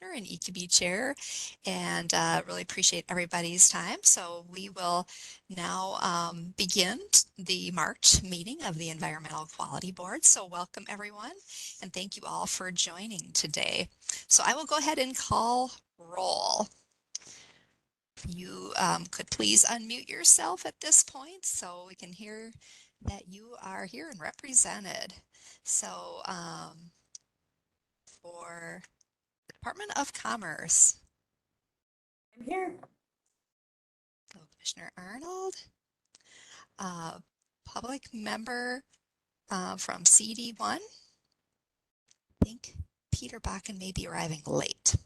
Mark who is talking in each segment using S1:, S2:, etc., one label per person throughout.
S1: and EQB Chair, and really appreciate everybody's time. So we will now begin the March meeting of the Environmental Quality Board. So welcome everyone, and thank you all for joining today. So I will go ahead and call roll. You could please unmute yourself at this point so we can hear that you are here and represented. So for the Department of Commerce,
S2: I'm here.
S1: so Commissioner Arnold, public member from CD1. I think Peter Bakken may be arriving late.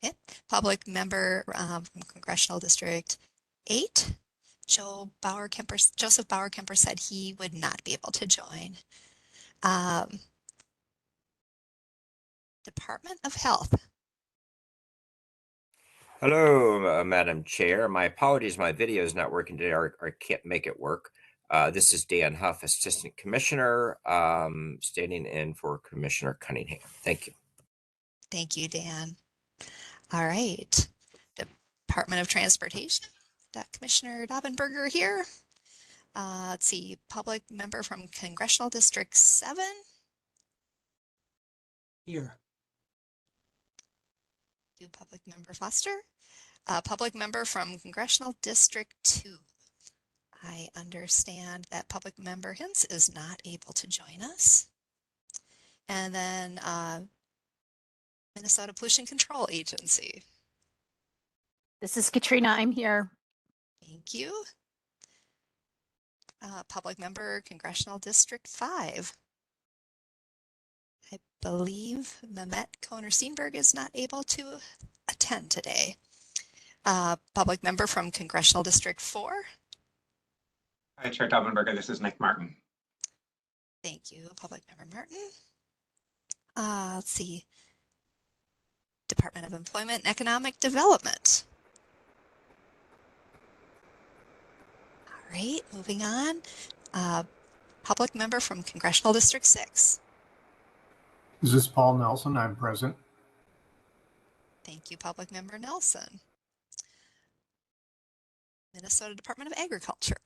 S1: Okay. Public member from Congressional District 8, Joseph Bauer Kemper said he would not be able to join. Department of Health.
S3: Hello, Madam Chair. My apologies, my video is not working today, or can't make it work. This is Dan Huff, Assistant Commissioner, standing in for Commissioner Cunningham. Thank you.
S1: Thank you, Dan. All right. Department of Transportation, Commissioner Dobbenberger here. Let's see, public member from Congressional District 7.
S4: Here.
S1: Public member Foster. Public member from Congressional District 2. I understand that public member Hintz is not able to join us. And then Minnesota Pollution Control Agency.
S2: This is Katrina. I'm here.
S1: Thank you. Public member Congressional District 5. I believe Mehmet Koner-Steenberg is not able to attend today. Public member from Congressional District 4.
S4: Hi, Chair Dobbenberger. This is Nick Martin.
S1: Thank you, public member Martin. Let's see. Department of Employment and Economic Development. All right, moving on. Public member from Congressional District 6.
S5: This is Paul Nelson. I'm present.
S1: Thank you, public member Nelson. Minnesota Department of Agriculture.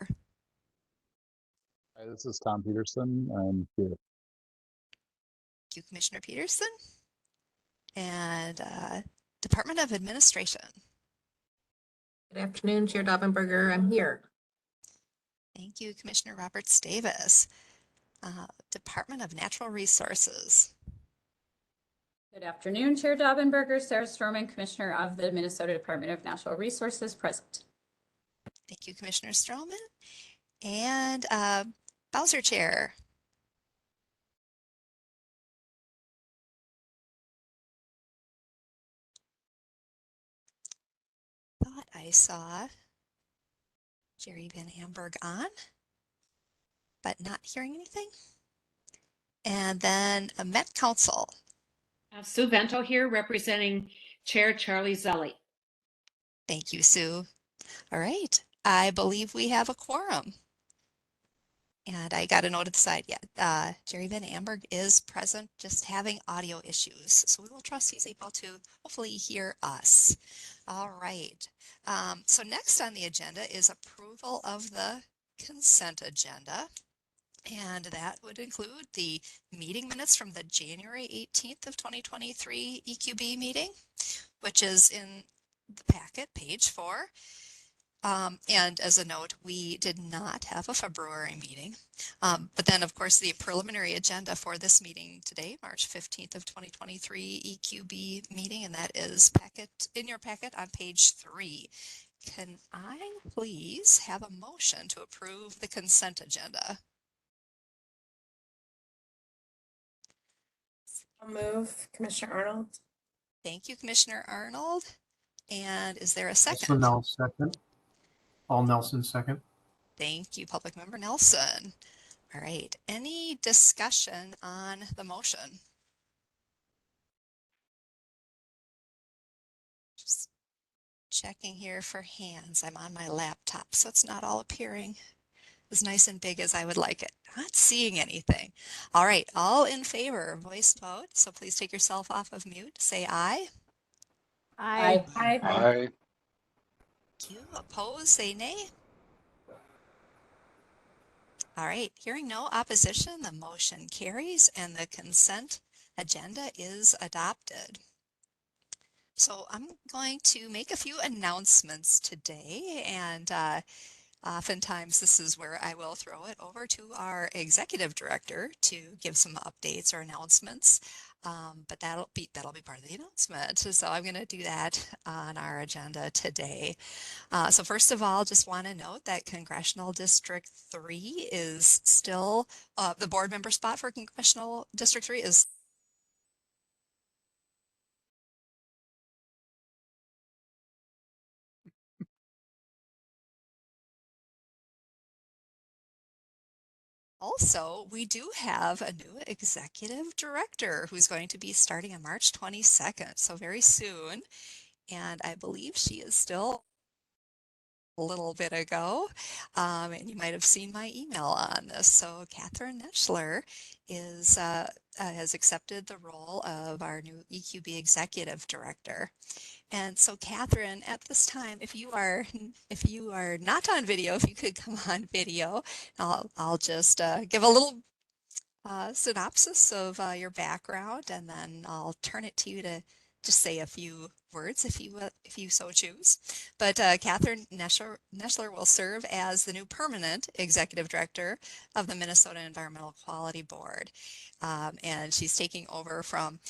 S6: Hi, this is Tom Peterson. I'm here.
S1: Thank you, Commissioner Peterson. And Department of Administration.
S2: Good afternoon, Chair Dobbenberger. I'm here.
S1: Thank you, Commissioner Roberts Davis. Department of Natural Resources.
S7: Good afternoon, Chair Dobbenberger, Sarah Stroman, Commissioner of the Minnesota Department of Natural Resources, present.
S1: Thank you, Commissioner Stroman. And Bowser Chair. Thought I saw Jerry Van Amberg on, but not hearing anything. And then a Met Council.
S8: Sue Vento here, representing Chair Charlie Zelli.
S1: Thank you, Sue. All right, I believe we have a quorum. And I got a note at the side yet. Jerry Van Amberg is present, just having audio issues. So we will trust he's able to hopefully hear us. All right. So next on the agenda is approval of the consent agenda. And that would include the meeting minutes from the January 18th of 2023 EQB meeting, which is in the packet, page 4. And as a note, we did not have a February meeting. But then, of course, the preliminary agenda for this meeting today, March 15th of 2023 EQB meeting, and that is in your packet on page 3. Can I please have a motion to approve the consent agenda?
S2: I'll move, Commissioner Arnold.
S1: Thank you, Commissioner Arnold. And is there a second?
S5: Also now second. Paul Nelson, second.
S1: Thank you, Public Member Nelson. All right, any discussion on the motion? Just checking here for hands. I'm on my laptop, so it's not all appearing as nice and big as I would like it. Not seeing anything. All right, all in favor, voice vote. So please take yourself off of mute. Say aye.
S7: Aye.
S6: Aye.
S1: Thank you. Oppose, say nay. All right, hearing no opposition, the motion carries and the consent agenda is adopted. So I'm going to make a few announcements today, and oftentimes this is where I will throw it over to our executive director to give some updates or announcements. But that'll be part of the announcement. So I'm going to do that on our agenda today. So first of all, just want to note that Congressional District 3 is still, the board member spot for Congressional District 3 is also, we do have a new executive director who's going to be starting on March 22nd, so very soon. And I believe she is still a little bit ago, and you might have seen my email on this. So Catherine Neschler has accepted the role of our new EQB executive director. And so Catherine, at this time, if you are not on video, if you could come on video, I'll just give a little synopsis of your background, and then I'll turn it to you to just say a few words if you so choose. But Catherine Neschler will serve as the new permanent executive director of the Minnesota Environmental Quality Board, and she's taking over from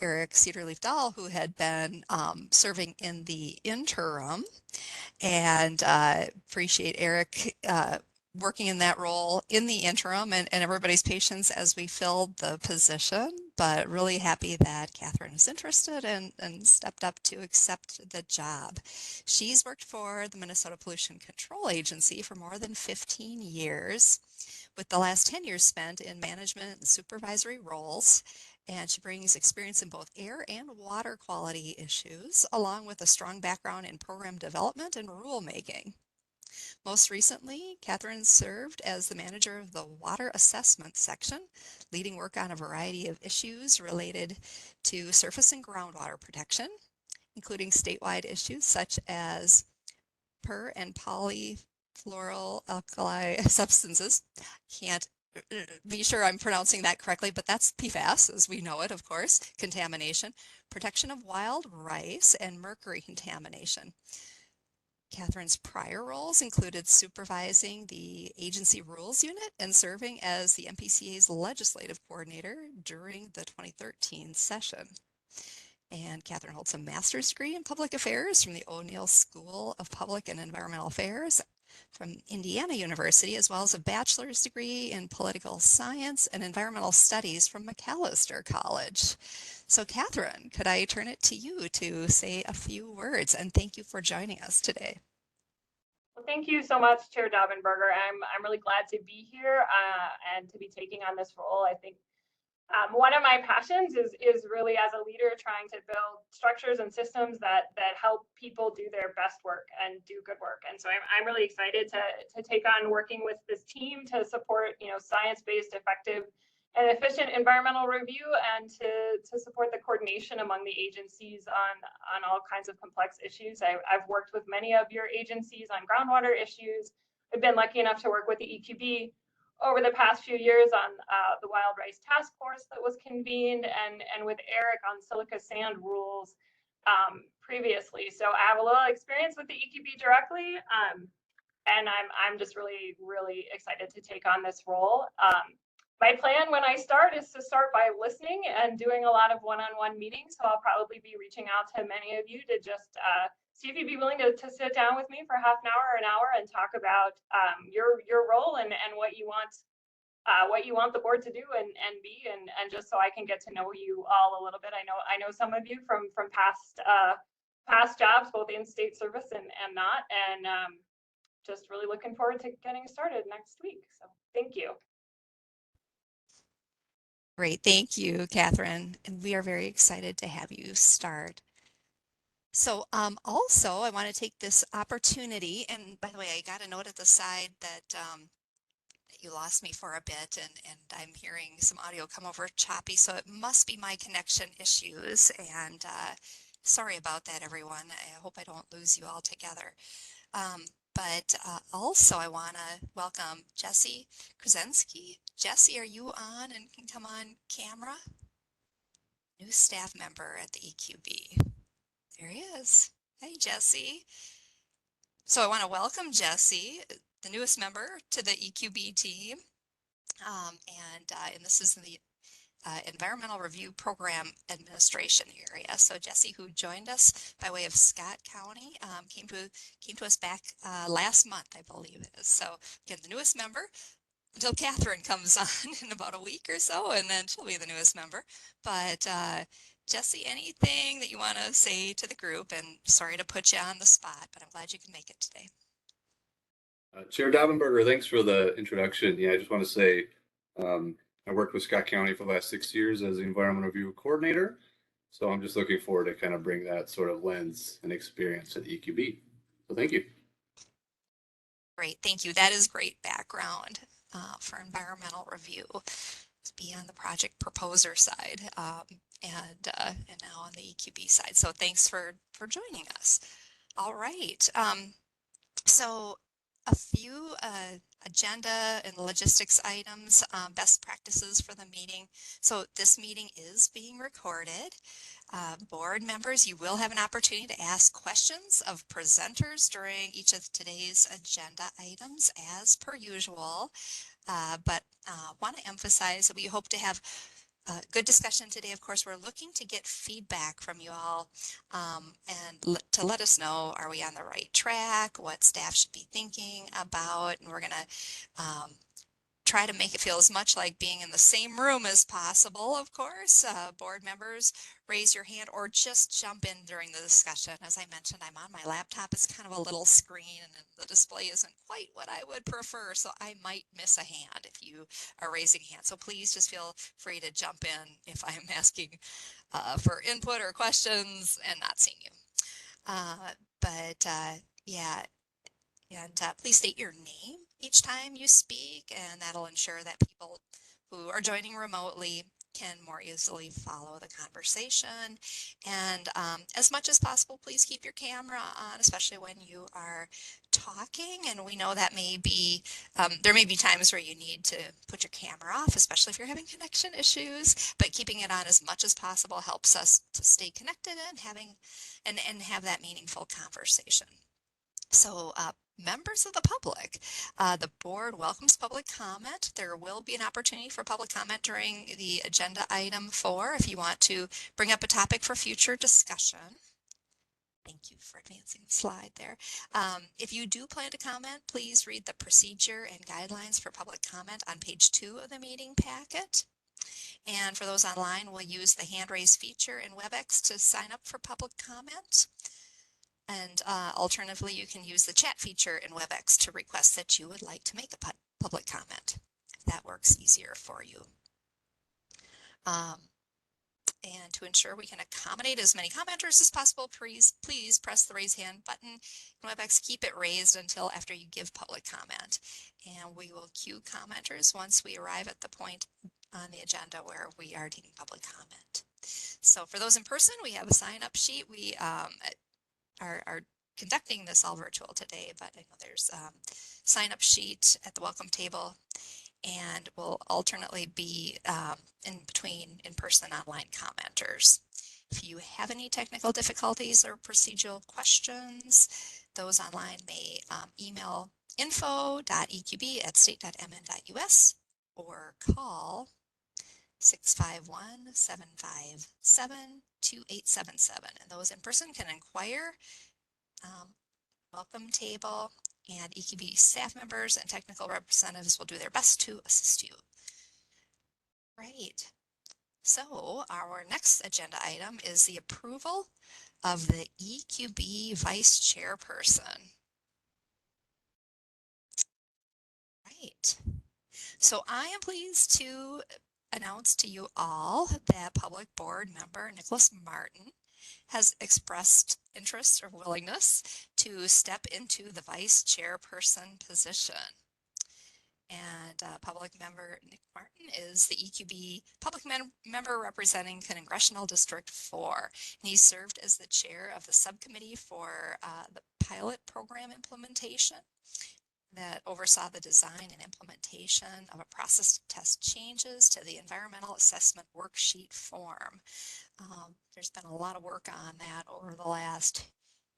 S1: Eric Cedarleaf Dahl, who had been serving in the interim, and appreciate Eric working in that role in the interim and everybody's patience as we filled the position, but really happy that Catherine is interested and stepped up to accept the job. She's worked for the Minnesota Pollution Control Agency for more than 15 years, with the last 10 years spent in management and supervisory roles. And she brings experience in both air and water quality issues, along with a strong background in program development and rulemaking. Most recently, Catherine served as the manager of the Water Assessment Section, leading work on a variety of issues related to surface and groundwater protection, including statewide issues such as per and polyfluoroalkyl substances. Can't be sure I'm pronouncing that correctly, but that's PFAS as we know it, of course, contamination, protection of wild rice, and mercury contamination. Catherine's prior roles included supervising the agency rules unit and serving as the MPCA's legislative coordinator during the 2013 session. And Catherine holds a master's degree in public affairs from the O'Neill School of Public and Environmental Affairs from Indiana University, as well as a bachelor's degree in political science and environmental studies from Macalester College. So Catherine, could I turn it to you to say a few words, and thank you for joining us today.
S9: Well, thank you so much, Chair Daubenberger. I'm really glad to be here and to be taking on this role. I think one of my passions is really as a leader trying to build structures and systems that help people do their best work and do good work. And so I'm really excited to take on working with this team to support science-based, effective, and efficient environmental review, and to support the coordination among the agencies on all kinds of complex issues. I've worked with many of your agencies on groundwater issues. I've been lucky enough to work with the EQB over the past few years on the Wild Rice Task Force that was convened, and with Eric on silica sand rules previously. So I have a little experience with the EQB directly, and I'm just really excited to take on this role. My plan when I start is to start by listening and doing a lot of one-on-one meetings. So I'll probably be reaching out to many of you to just see if you'd be willing to sit down with me for half an hour or an hour and talk about your role and what you want the board to do and be, and just so I can get to know you all a little bit. I know some of you from past jobs, both in state service and not, and just really looking forward to getting started next week. So thank you.
S1: Great, thank you, Catherine. And we are very excited to have you start. So also, I want to take this opportunity, and by the way, I got a note at the side that You lost me for a bit, and I'm hearing some audio come over choppy, so it must be my connection issues. And sorry about that, everyone. I hope I don't lose you all together. But also, I want to welcome Jesse Krasinski. Jesse, are you on and can come on camera? New staff member at the EQB. There he is. Hey, Jesse. So I want to welcome Jesse, the newest member to the EQB team. And this is the Environmental Review Program Administration area. So Jesse, who joined us by way of Scott County, came to us back last month, I believe it is. So again, the newest member until Catherine comes on in about a week or so, and then she'll be the newest member. But Jesse, anything that you want to say to the group? And sorry to put you on the spot, but I'm glad you can make it today.
S10: Chair Daubenberger, thanks for the introduction. Yeah, I just want to say I worked with Scott County for the last 6 years as the Environmental Review Coordinator. So I'm just looking forward to kind of bring that sort of lens and experience to the EQB. So thank you.
S1: Great, thank you. That is great background for environmental review. To be on the project proposer side and now on the EQB side. So thanks for joining us. All right. So a few agenda and logistics items, best practices for the meeting. So this meeting is being recorded. Board members, you will have an opportunity to ask questions of presenters during each of today's agenda items as per usual. But want to emphasize that we hope to have a good discussion today. Of course, we're looking to get feedback from you all and to let us know, are we on the right track, what staff should be thinking about, and we're going to try to make it feel as much like being in the same room as possible, of course. Board members, raise your hand or just jump in during the discussion. As I mentioned, I'm on my laptop. It's kind of a little screen and the display isn't quite what I would prefer, so I might miss a hand if you are raising a hand. So please just feel free to jump in if I'm asking for input or questions and not seeing you. Yeah, and please state your name each time you speak, and that'll ensure that people who are joining remotely can more easily follow the conversation. And as much as possible, please keep your camera on, especially when you are talking. And we know that may be, there may be times where you need to put your camera off, especially if you're having connection issues, but keeping it on as much as possible helps us to stay connected and have that meaningful conversation. So members of the public, the board welcomes public comment. There will be an opportunity for public comment during the agenda item 4 if you want to bring up a topic for future discussion. Thank you for advancing the slide there. If you do plan to comment, please read the procedure and guidelines for public comment on page 2 of the meeting packet. And for those online, we'll use the hand raise feature in WebEx to sign up for public comment. And alternatively, you can use the chat feature in WebEx to request that you would like to make a public comment, if that works easier for you. And to ensure we can accommodate as many commenters as possible, please press the raise hand button in WebEx. Keep it raised until after you give public comment. And we will queue commenters once we arrive at the point on the agenda where we are taking public comment. So for those in person, we have a sign-up sheet. We are conducting this all virtual today, but I know there's a sign-up sheet at the welcome table and will alternately be in between in-person and online commenters. If you have any technical difficulties or procedural questions, those online may email info.eqb@state.mn.us or call 651-757-2877. And those in person can inquire. Welcome table and EQB staff members and technical representatives will do their best to assist you. Right. So our next agenda item is the approval of the EQB Vice Chairperson. Right. So I am pleased to announce to you all that Public Board Member Nicholas Martin has expressed interest or willingness to step into the Vice Chairperson position. And public member Nick Martin is the EQB public member representing Congressional District 4. And he served as the chair of the subcommittee for the pilot program implementation that oversaw the design and implementation of a process to test changes to the environmental assessment worksheet form. There's been a lot of work on that over the last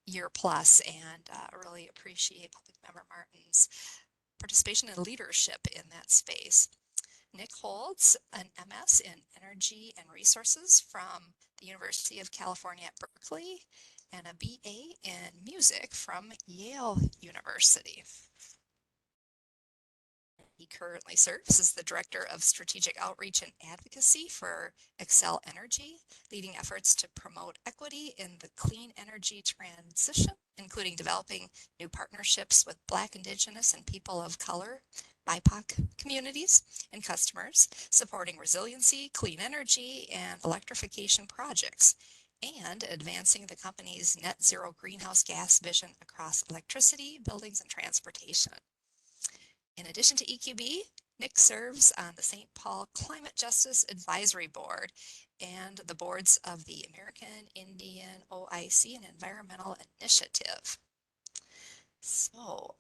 S1: year plus, and really appreciate public member Martin's participation and leadership in that space. Nick holds an MS in Energy and Resources from the University of California at Berkeley and a BA in Music from Yale University. He currently serves as the Director of Strategic Outreach and Advocacy for Excel Energy, leading efforts to promote equity in the clean energy transition, including developing new partnerships with Black, Indigenous, and people of color, BIPOC communities and customers, supporting resiliency, clean energy, and electrification projects, and advancing the company's net zero greenhouse gas vision across electricity, buildings, and transportation. In addition to EQB, Nick serves on the St. Paul Climate Justice Advisory Board and the boards of the American Indian OIC and Environmental Initiative. So,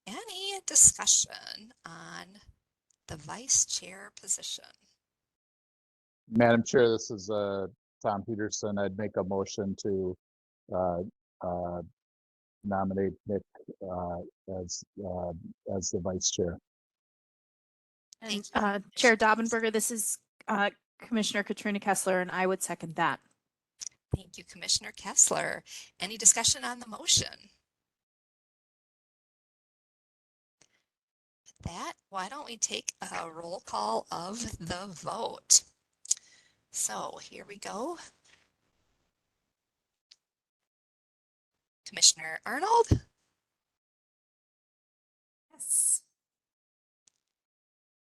S1: any discussion on the vice chair position?
S6: Madam Chair, this is Tom Peterson. I'd make a motion to nominate Nick as the vice chair.
S1: Thank
S11: And
S1: you,
S11: Chair
S1: Commissioner Johnson.
S11: Daubenberger, this is Commissioner Katrina Kessler, and I would second that.
S1: Thank you, Commissioner Kessler. Any discussion on the motion? With that, why don't we take a roll call of the vote? So here we go. Commissioner Arnold?
S11: Yes.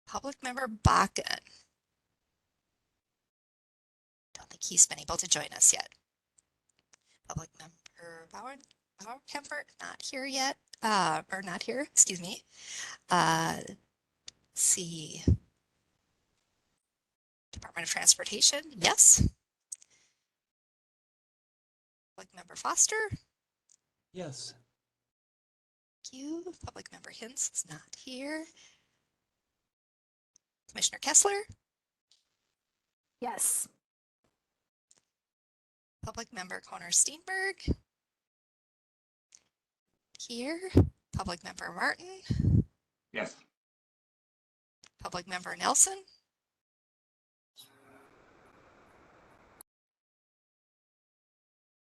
S1: Public member Bakken? Don't think he's been able to join us yet. Public member Bauer-Kemper, not here yet, or not here, excuse me. Let's see. Department of Transportation, yes. Public member Foster?
S12: Yes.
S1: Thank you. Public member Hintz is not here. Commissioner Kessler?
S11: Yes.
S1: Public member Conor Steenberg? Here. Public member Martin?
S4: Yes.
S1: Public member Nelson?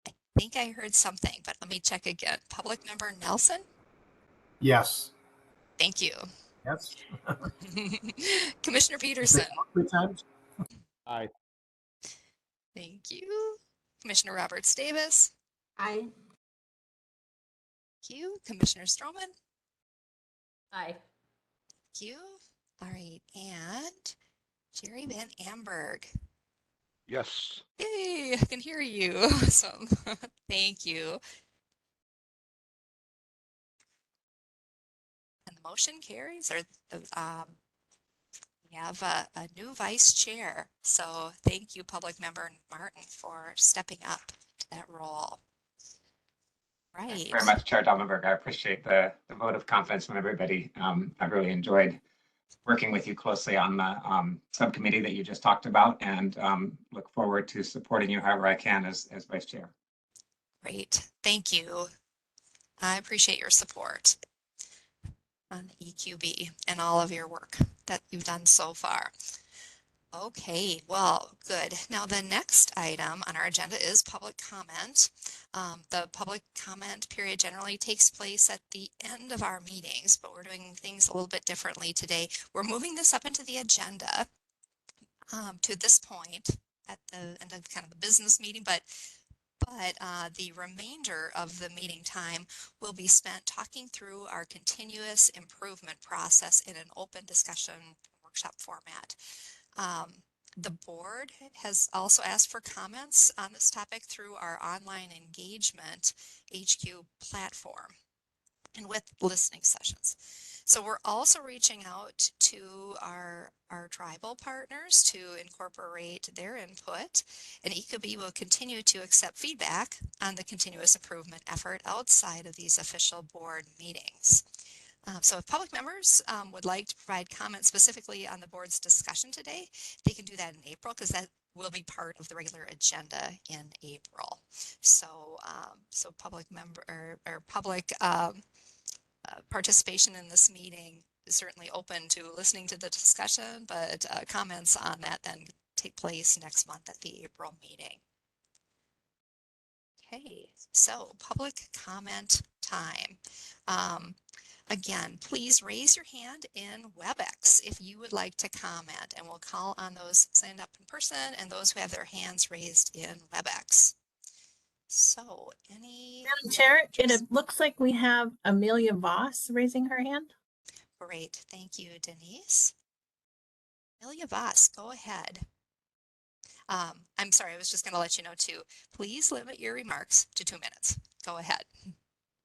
S1: I think I heard something, but let me check again. Public member Nelson?
S5: Yes.
S1: Thank you.
S5: Yes.
S1: Commissioner Peterson?
S5: Three times?
S6: Aye.
S1: Thank you. Commissioner Roberts Davis?
S2: Aye.
S1: Thank you. Commissioner Stroman?
S7: Aye.
S1: Thank you. All right. And Jerry Van Amberg?
S12: Yes.
S1: Yay, I can hear you. Awesome. Thank you. And the motion carries, or we have a new vice chair. So thank you, public member Martin, for stepping up to that role. Right.
S4: Thanks very much, Chair Daubenberg. I appreciate the vote of confidence from everybody. I've really enjoyed working with you closely on the subcommittee that you just talked about, and look forward to supporting you however I can as vice chair.
S1: Great. Thank you. I appreciate your support on the EQB and all of your work that you've done so far. Okay, well, good. Now the next item on our agenda is public comment. The public comment period generally takes place at the end of our meetings, but we're doing things a little bit differently today. We're moving this up into the agenda to this point at the end of kind of the business meeting, but the remainder of the meeting time will be spent talking through our continuous improvement process in an open discussion workshop format. The board has also asked for comments on this topic through our online engagement HQ platform and with listening sessions. So we're also reaching out to our tribal partners to incorporate their input, and EcoBee will continue to accept feedback on the continuous improvement effort outside of these official board meetings. So if public members would like to provide comments specifically on the board's discussion today, they can do that in April because that will be part of the regular agenda in April. So, so public member or public participation in this meeting is certainly open to listening to the discussion, but comments on that then take place next month at the April meeting. Okay, so public comment time. Again, please raise your hand in WebEx if you would like to comment, and we'll call on those signed up in person and those who have their hands raised in WebEx. So any...
S2: Madam Chair, it looks like we have Amelia Voss raising her hand.
S1: Great, thank you, Denise. Amelia Voss, go ahead. I'm sorry, I was just going to let you know too. Please limit your remarks to 2 minutes. Go ahead.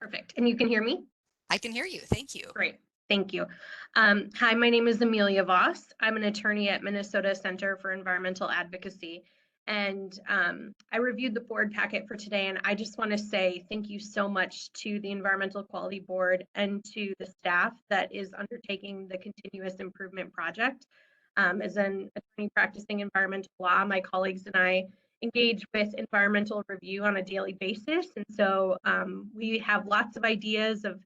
S13: Perfect. And you can hear me?
S1: I can hear you. Thank you.
S13: Great. Thank you. Hi, my name is Amelia Voss. I'm an attorney at Minnesota Center for Environmental Advocacy. And I reviewed the board packet for today, and I just want to say thank you so much to the Environmental Quality Board and to the staff that is undertaking the continuous improvement project. As an attorney practicing environmental law, my colleagues and I engage with environmental review on a daily basis. And so we have lots of ideas of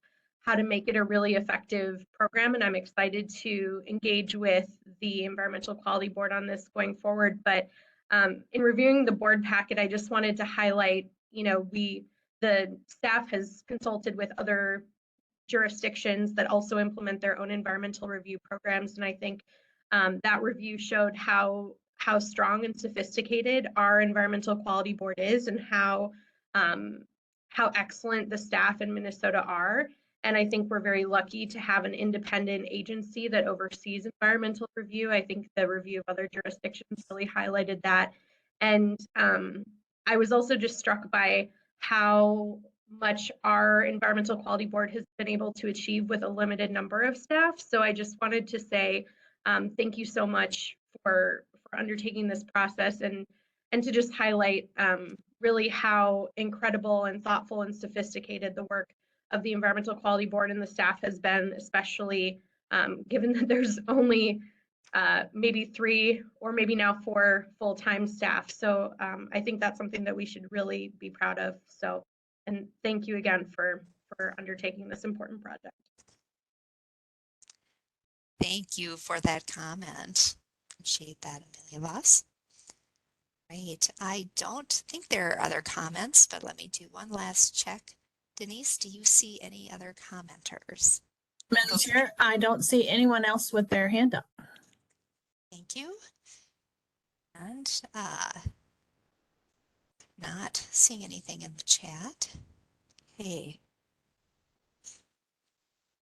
S13: how to make it a really effective program. And I'm excited to engage with the Environmental Quality Board on this going forward. But in reviewing the board packet, I just wanted to highlight, the staff has consulted with other jurisdictions that also implement their own environmental review programs. And I think that review showed how strong and sophisticated our Environmental Quality Board is, and how excellent the staff in Minnesota are. And I think we're very lucky to have an independent agency that oversees environmental review. I think the review of other jurisdictions really highlighted that. And I was also just struck by how much our Environmental Quality Board has been able to achieve with a limited number of staff. So I just wanted to say thank you so much for undertaking this process, and to just highlight really how incredible and thoughtful and sophisticated the work of the Environmental Quality Board and the staff has been, especially given that there's only maybe 3 or maybe now 4 full-time staff. So I think that's something that we should really be proud of. So, and thank you again for undertaking this important project.
S1: Thank you for that comment. Appreciate that, Amelia Voss. Great. I don't think there are other comments, but let me do one last check. Denise, do you see any other commenters?
S2: Madam Chair, I don't see anyone else with their hand up.
S1: Thank you. And not seeing anything in the chat. Hey.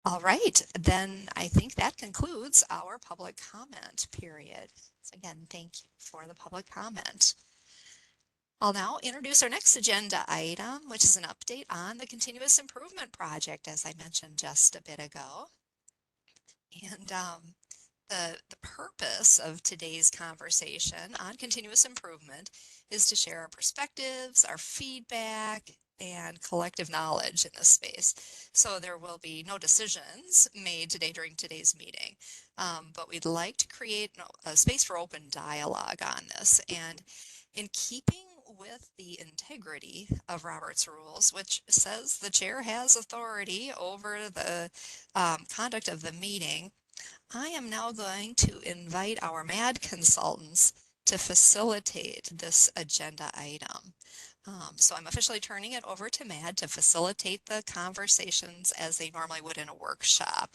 S1: All right, then I think that concludes our public comment period. So again, thank you for the public comment. I'll now introduce our next agenda item, which is an update on the continuous improvement project, as I mentioned just a bit ago. And the purpose of today's conversation on continuous improvement is to share our perspectives, our feedback, and collective knowledge in this space. So there will be no decisions made today during today's meeting, but we'd like to create a space for open dialogue on this. And in keeping with the integrity of Robert's rules, which says the chair has authority over the conduct of the meeting, I am now going to invite our MAD consultants to facilitate this agenda item. So I'm officially turning it over to MAD to facilitate the conversations as they normally would in a workshop.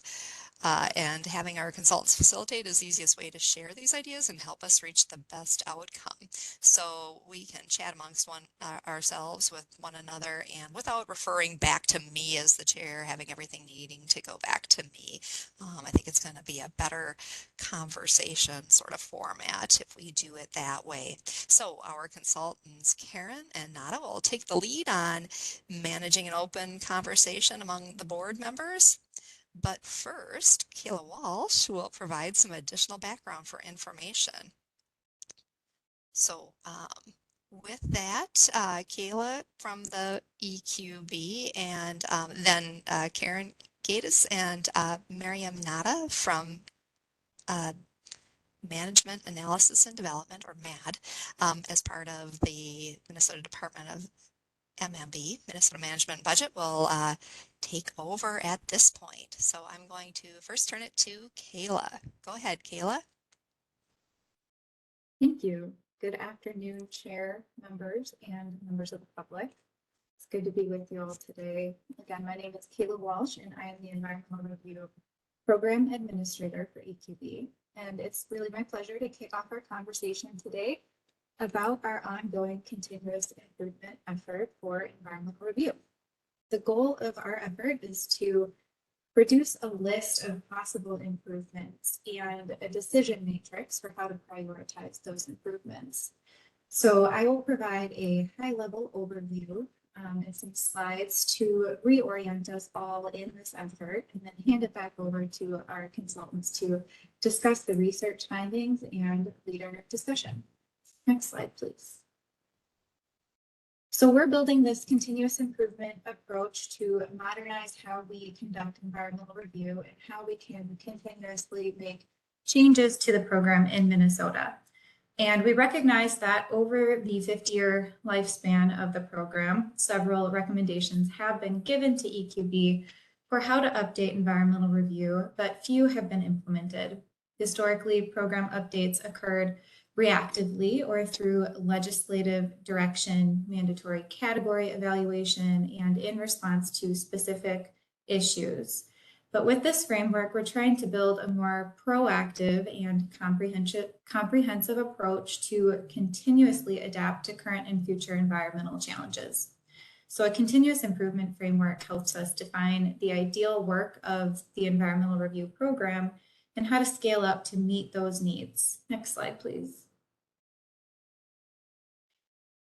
S1: And having our consultants facilitate is the easiest way to share these ideas and help us reach the best outcome. So we can chat amongst ourselves with one another, and without referring back to me as the chair, having everything needing to go back to me. I think it's going to be a better conversation sort of format if we do it that way. So our consultants, Karen and Nada, will take the lead on managing an open conversation among the board members. But first, Kayla Walsh will provide some additional background for information. So with that, Kayla from the EQB, and then Karen Gatus and Miriam Nada from Management Analysis and Development, or MAD, as part of the Minnesota Department of MMB, Minnesota Management Budget, will take over at this point. So I'm going to first turn it to Kayla. Go ahead, Kayla.
S14: Thank you. Good afternoon, Chair, members, and members of the public. It's good to be with you all today. Again, my name is Kayla Walsh, and I am the Environmental Review Program Administrator for EQB. And it's really my pleasure to kick off our conversation today about our ongoing continuous improvement effort for environmental review. The goal of our effort is to produce a list of possible improvements and a decision matrix for how to prioritize those improvements. So I will provide a high-level overview and some slides to reorient us all in this effort, and then hand it back over to our consultants to discuss the research findings and lead our discussion. Next slide, please. So we're building this continuous improvement approach to modernize how we conduct environmental review and how we can continuously make changes to the program in Minnesota. And we recognize that over the 50-year lifespan of the program, several recommendations have been given to EQB for how to update environmental review, but few have been implemented. Historically, program updates occurred reactively or through legislative direction, mandatory category evaluation, and in response to specific issues. But with this framework, we're trying to build a more proactive and comprehensive approach to continuously adapt to current and future environmental challenges. So a continuous improvement framework helps us define the ideal work of the environmental review program and how to scale up to meet those needs. Next slide, please.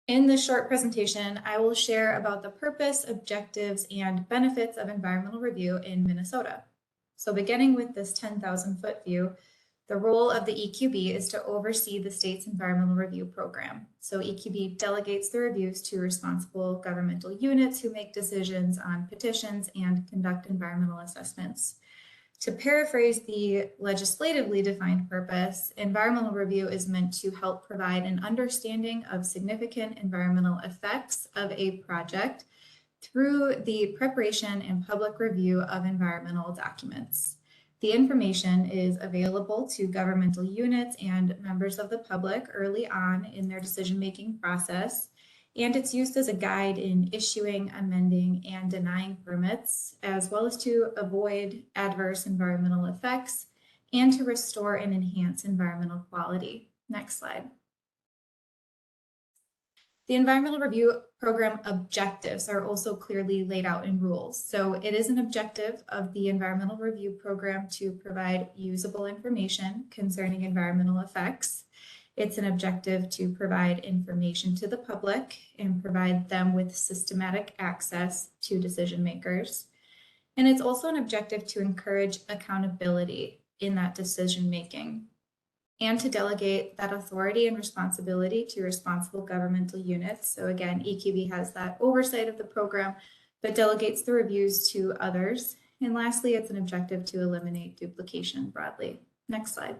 S14: In this short presentation, I will share about the purpose, objectives, and benefits of environmental review in Minnesota. So beginning with this 10,000-foot view, the role of the EQB is to oversee the state's environmental review program. So EQB delegates the reviews to responsible governmental units who make decisions on petitions and conduct environmental assessments. To paraphrase the legislatively defined purpose, environmental review is meant to help provide an understanding of significant environmental effects of a project through the preparation and public review of environmental documents. The information is available to governmental units and members of the public early on in their decision-making process, and it's used as a guide in issuing, amending, and denying permits, as well as to avoid adverse environmental effects and to restore and enhance environmental quality. Next slide. The environmental review program objectives are also clearly laid out in rules. So it is an objective of the environmental review program to provide usable information concerning environmental effects. It's an objective to provide information to the public and provide them with systematic access to decision makers. And it's also an objective to encourage accountability in that decision making and to delegate that authority and responsibility to responsible governmental units. So again, EQB has that oversight of the program, but delegates the reviews to others. And lastly, it's an objective to eliminate duplication broadly. Next slide.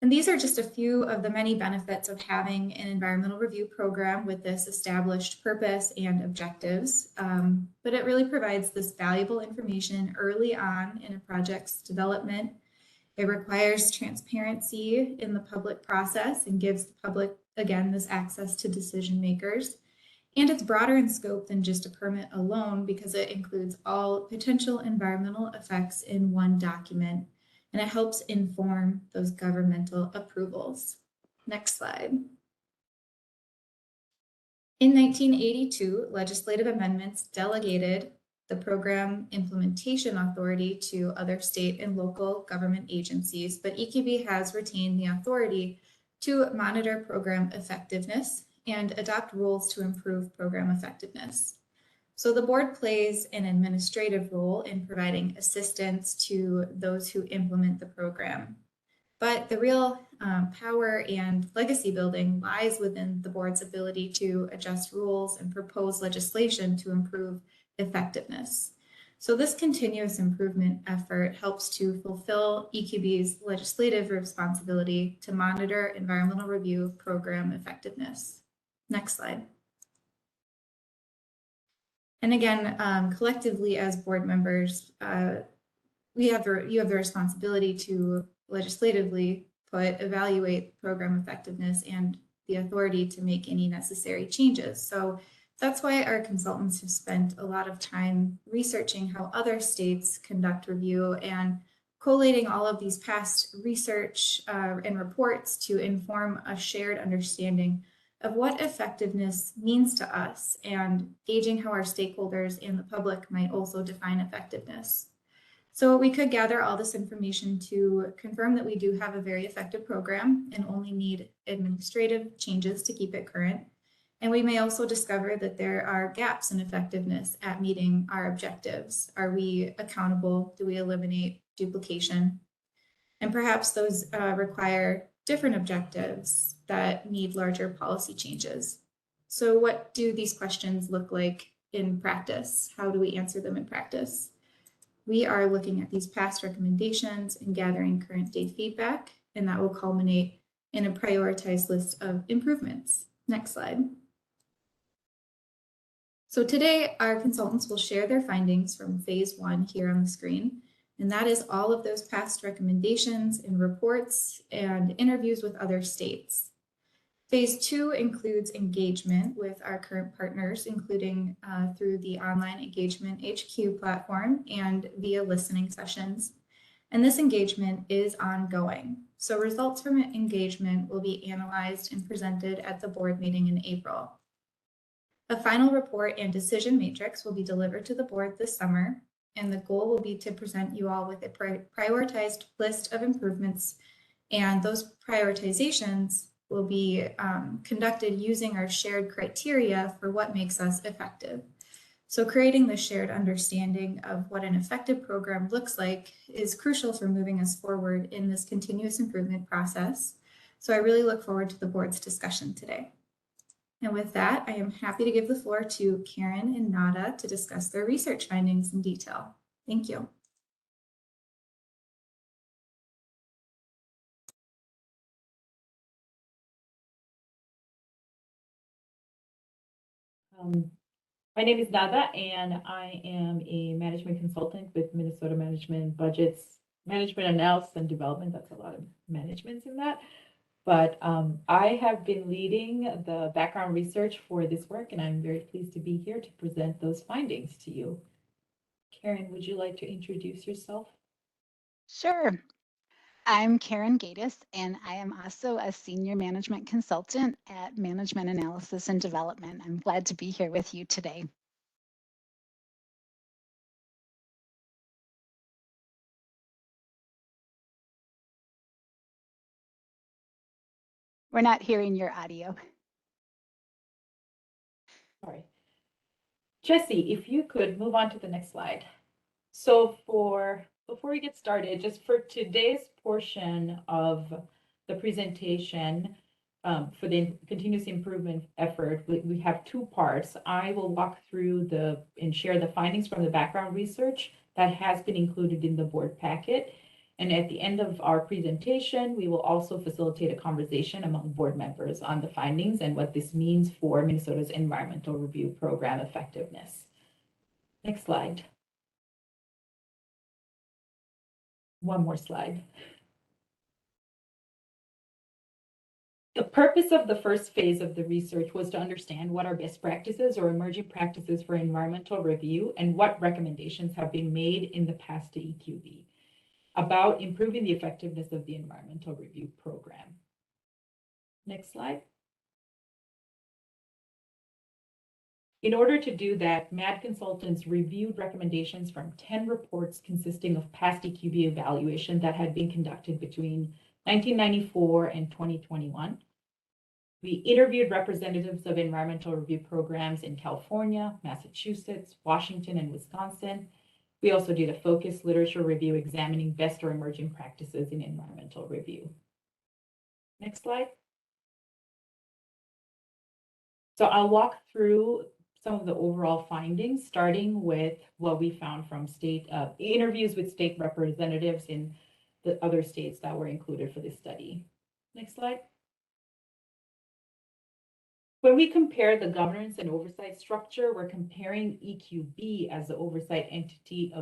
S14: And these are just a few of the many benefits of having an environmental review program with this established purpose and objectives. But it really provides this valuable information early on in a project's development. It requires transparency in the public process and gives the public, again, this access to decision makers. And it's broader in scope than just a permit alone because it includes all potential environmental effects in one document. And it helps inform those governmental approvals. Next slide. In 1982, legislative amendments delegated the program implementation authority to other state and local government agencies, but EQB has retained the authority to monitor program effectiveness and adopt rules to improve program effectiveness. So the board plays an administrative role in providing assistance to those who implement the program. But the real power and legacy building lies within the board's ability to adjust rules and propose legislation to improve effectiveness. So this continuous improvement effort helps to fulfill EQB's legislative responsibility to monitor environmental review program effectiveness. Next slide. And again, collectively as board members, you have the responsibility to legislatively evaluate program effectiveness and the authority to make any necessary changes. So that's why our consultants have spent a lot of time researching how other states conduct review and collating all of these past research and reports to inform a shared understanding of what effectiveness means to us and gauging how our stakeholders and the public might also define effectiveness. So we could gather all this information to confirm that we do have a very effective program and only need administrative changes to keep it current. And we may also discover that there are gaps in effectiveness at meeting our objectives. Are we accountable? Do we eliminate duplication? And perhaps those require different objectives that need larger policy changes. So what do these questions look like in practice? How do we answer them in practice? We are looking at these past recommendations and gathering current day feedback, and that will culminate in a prioritized list of improvements. Next slide. So today, our consultants will share their findings from phase 1 here on the screen, and that is all of those past recommendations and reports and interviews with other states. Phase 2 includes engagement with our current partners, including through the online engagement HQ platform and via listening sessions. And this engagement is ongoing. So results from engagement will be analyzed and presented at the board meeting in April. A final report and decision matrix will be delivered to the board this summer, and the goal will be to present you all with a prioritized list of improvements, and those prioritizations will be conducted using our shared criteria for what makes us effective. So creating the shared understanding of what an effective program looks like is crucial for moving us forward in this continuous improvement process. So I really look forward to the board's discussion today. And with that, I am happy to give the floor to Karen and Nada to discuss their research findings in detail. Thank you.
S15: My name is Nada, and I am a management consultant with Minnesota Management Budgets, Management Analysis and Development. That's a lot of managements in that. But I have been leading the background research for this work, and I'm very pleased to be here to present those findings to you. Karen, would you like to introduce yourself?
S16: Sure. I'm Karen Gatis, and I am also a senior management consultant at Management Analysis and Development. I'm glad to be here with you today. We're not hearing your audio.
S15: Sorry. Jesse, if you could move on to the next slide. So before we get started, just for today's portion of the presentation for the continuous improvement effort, we have two parts. I will walk through and share the findings from the background research that has been included in the board packet. And at the end of our presentation, we will also facilitate a conversation among board members on the findings and what this means for Minnesota's environmental review program effectiveness. Next slide. One more slide. The purpose of the first phase of the research was to understand what are best practices or emerging practices for environmental review and what recommendations have been made in the past to EQB about improving the effectiveness of the environmental review program. Next slide. In order to do that, MAD consultants reviewed recommendations from 10 reports consisting of past EQB evaluation that had been conducted between 1994 and 2021. We interviewed representatives of environmental review programs in California, Massachusetts, Washington, and Wisconsin. We also did a focused literature review examining best or emerging practices in environmental review. Next slide. So I'll walk through some of the overall findings, starting with what we found from state interviews with state representatives in the other states that were included for this study. Next slide. When we compare the governance and oversight structure, we're comparing EQB as the oversight entity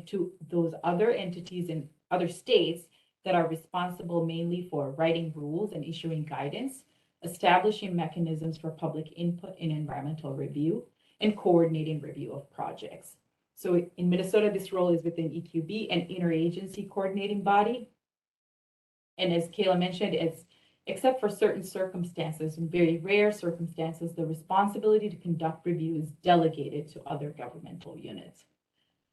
S15: to those other entities in other states that are responsible mainly for writing rules and issuing guidance, establishing mechanisms for public input in environmental review, and coordinating review of projects. So in Minnesota, this role is within EQB, an interagency coordinating body. And as Kayla mentioned, except for certain circumstances, in very rare circumstances, the responsibility to conduct review is delegated to other governmental units.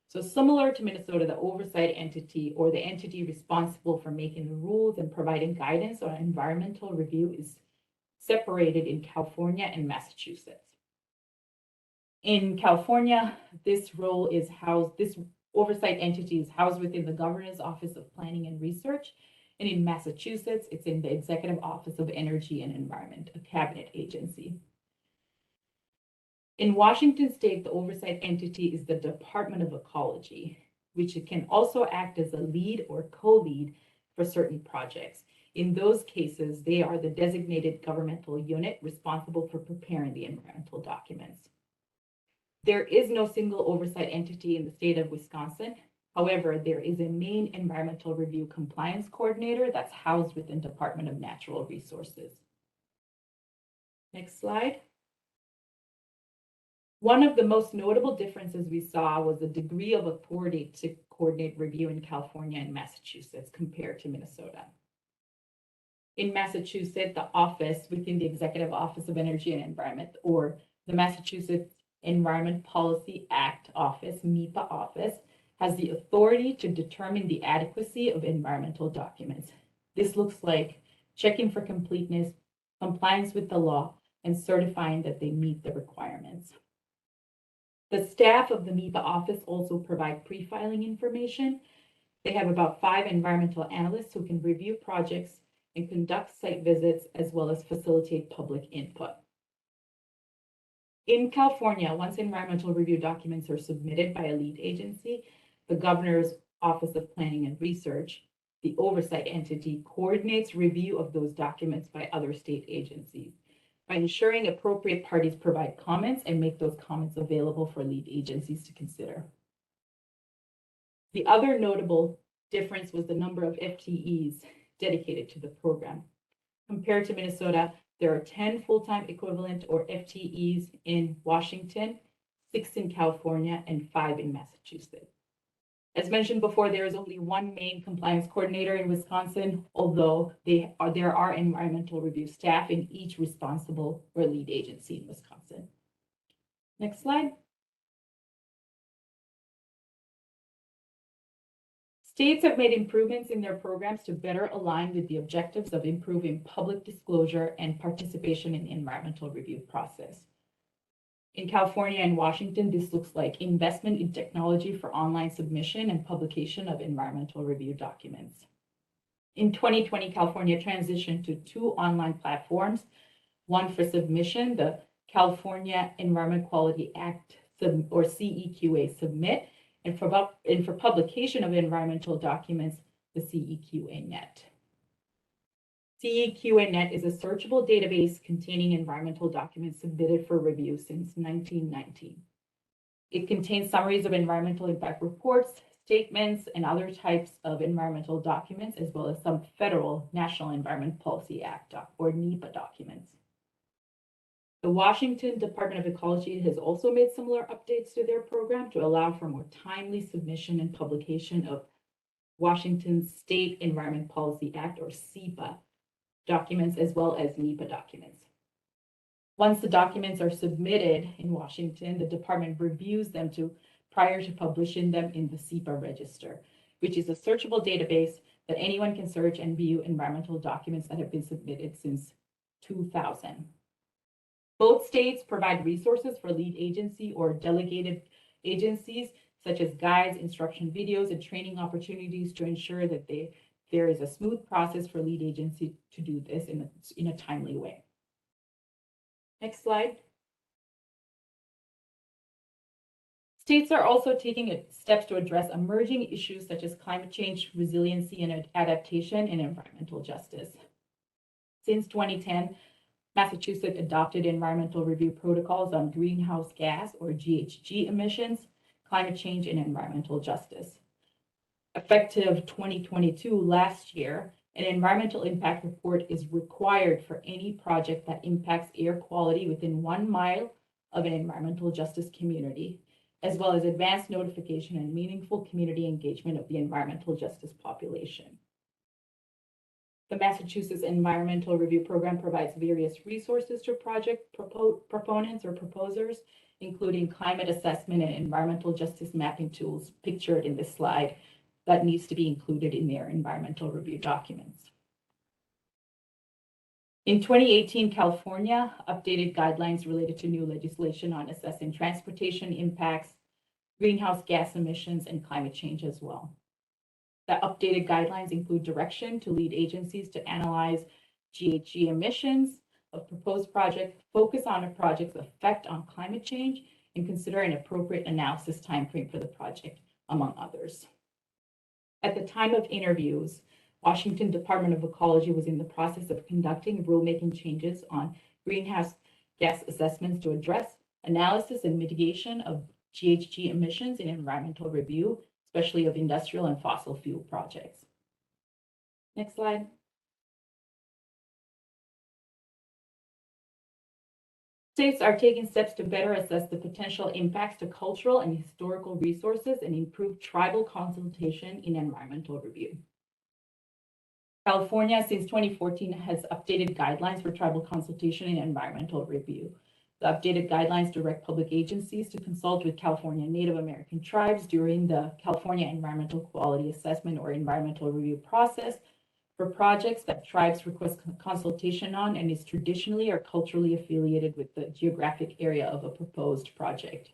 S15: So similar to Minnesota, the oversight entity or the entity responsible for making the rules and providing guidance on environmental review is separated in California and Massachusetts. In California, this role is housed, this oversight entity is housed within the Governor's Office of Planning and Research. And in Massachusetts, it's in the Executive Office of Energy and Environment, a cabinet agency. In Washington State, the oversight entity is the Department of Ecology, which can also act as a lead or co-lead for certain projects. In those cases, they are the designated governmental unit responsible for preparing the environmental documents. There is no single oversight entity in the state of Wisconsin. However, there is a main environmental review compliance coordinator that's housed within Department of Natural Resources. Next slide. One of the most notable differences we saw was the degree of authority to coordinate review in California and Massachusetts compared to Minnesota. In Massachusetts, the office within the Executive Office of Energy and Environment, or the Massachusetts Environment Policy Act Office, MEPA office, has the authority to determine the adequacy of environmental documents. This looks like checking for completeness, compliance with the law, and certifying that they meet the requirements. The staff of the MEPA office also provide pre-filing information. They have about 5 environmental analysts who can review projects and conduct site visits, as well as facilitate public input. In California, once environmental review documents are submitted by a lead agency, the Governor's Office of Planning and Research, the oversight entity, coordinates review of those documents by other state agencies by ensuring appropriate parties provide comments and make those comments available for lead agencies to consider. The other notable difference was the number of FTEs dedicated to the program. Compared to Minnesota, there are 10 full-time equivalent or FTEs in Washington, 6 in California, and 5 in Massachusetts. As mentioned before, there is only one main compliance coordinator in Wisconsin, although there are environmental review staff in each responsible or lead agency in Wisconsin. Next slide. States have made improvements in their programs to better align with the objectives of improving public disclosure and participation in the environmental review process. In California and Washington, this looks like investment in technology for online submission and publication of environmental review documents. In 2020, California transitioned to 2 online platforms, one for submission, the California Environment Quality Act, or CEQA Submit, and for publication of environmental documents, the CEQA Net. CEQA Net is a searchable database containing environmental documents submitted for review since 1919. It contains summaries of environmental impact reports, statements, and other types of environmental documents, as well as some federal National Environment Policy Act or NEPA documents. The Washington Department of Ecology has also made similar updates to their program to allow for more timely submission and publication of Washington's State Environment Policy Act, or SEPA, documents, as well as NEPA documents. Once the documents are submitted in Washington, the department reviews them prior to publishing them in the SEPA register, which is a searchable database that anyone can search and view environmental documents that have been submitted since 2000. Both states provide resources for lead agency or delegated agencies, such as guides, instruction videos, and training opportunities to ensure that there is a smooth process for lead agency to do this in a timely way. Next slide. States are also taking steps to address emerging issues such as climate change, resiliency, and adaptation, and environmental justice. Since 2010, Massachusetts adopted environmental review protocols on greenhouse gas or GHG emissions, climate change, and environmental justice. Effective 2022, last year, an environmental impact report is required for any project that impacts air quality within 1 mile of an environmental justice community, as well as advanced notification and meaningful community engagement of the environmental justice population. The Massachusetts Environmental Review Program provides various resources to project proponents or proposers, including climate assessment and environmental justice mapping tools pictured in this slide that needs to be included in their environmental review documents. In 2018, California updated guidelines related to new legislation on assessing transportation impacts, greenhouse gas emissions, and climate change as well. The updated guidelines include direction to lead agencies to analyze GHG emissions of proposed projects, focus on a project's effect on climate change, and consider an appropriate analysis timeframe for the project, among others. At the time of interviews, Washington Department of Ecology was in the process of conducting rulemaking changes on greenhouse gas assessments to address analysis and mitigation of GHG emissions in environmental review, especially of industrial and fossil fuel projects. Next slide. States are taking steps to better assess the potential impacts to cultural and historical resources and improve tribal consultation in environmental review. California, since 2014, has updated guidelines for tribal consultation in environmental review. The updated guidelines direct public agencies to consult with California Native American tribes during the California Environmental Quality Assessment or environmental review process for projects that tribes request consultation on and is traditionally or culturally affiliated with the geographic area of a proposed project.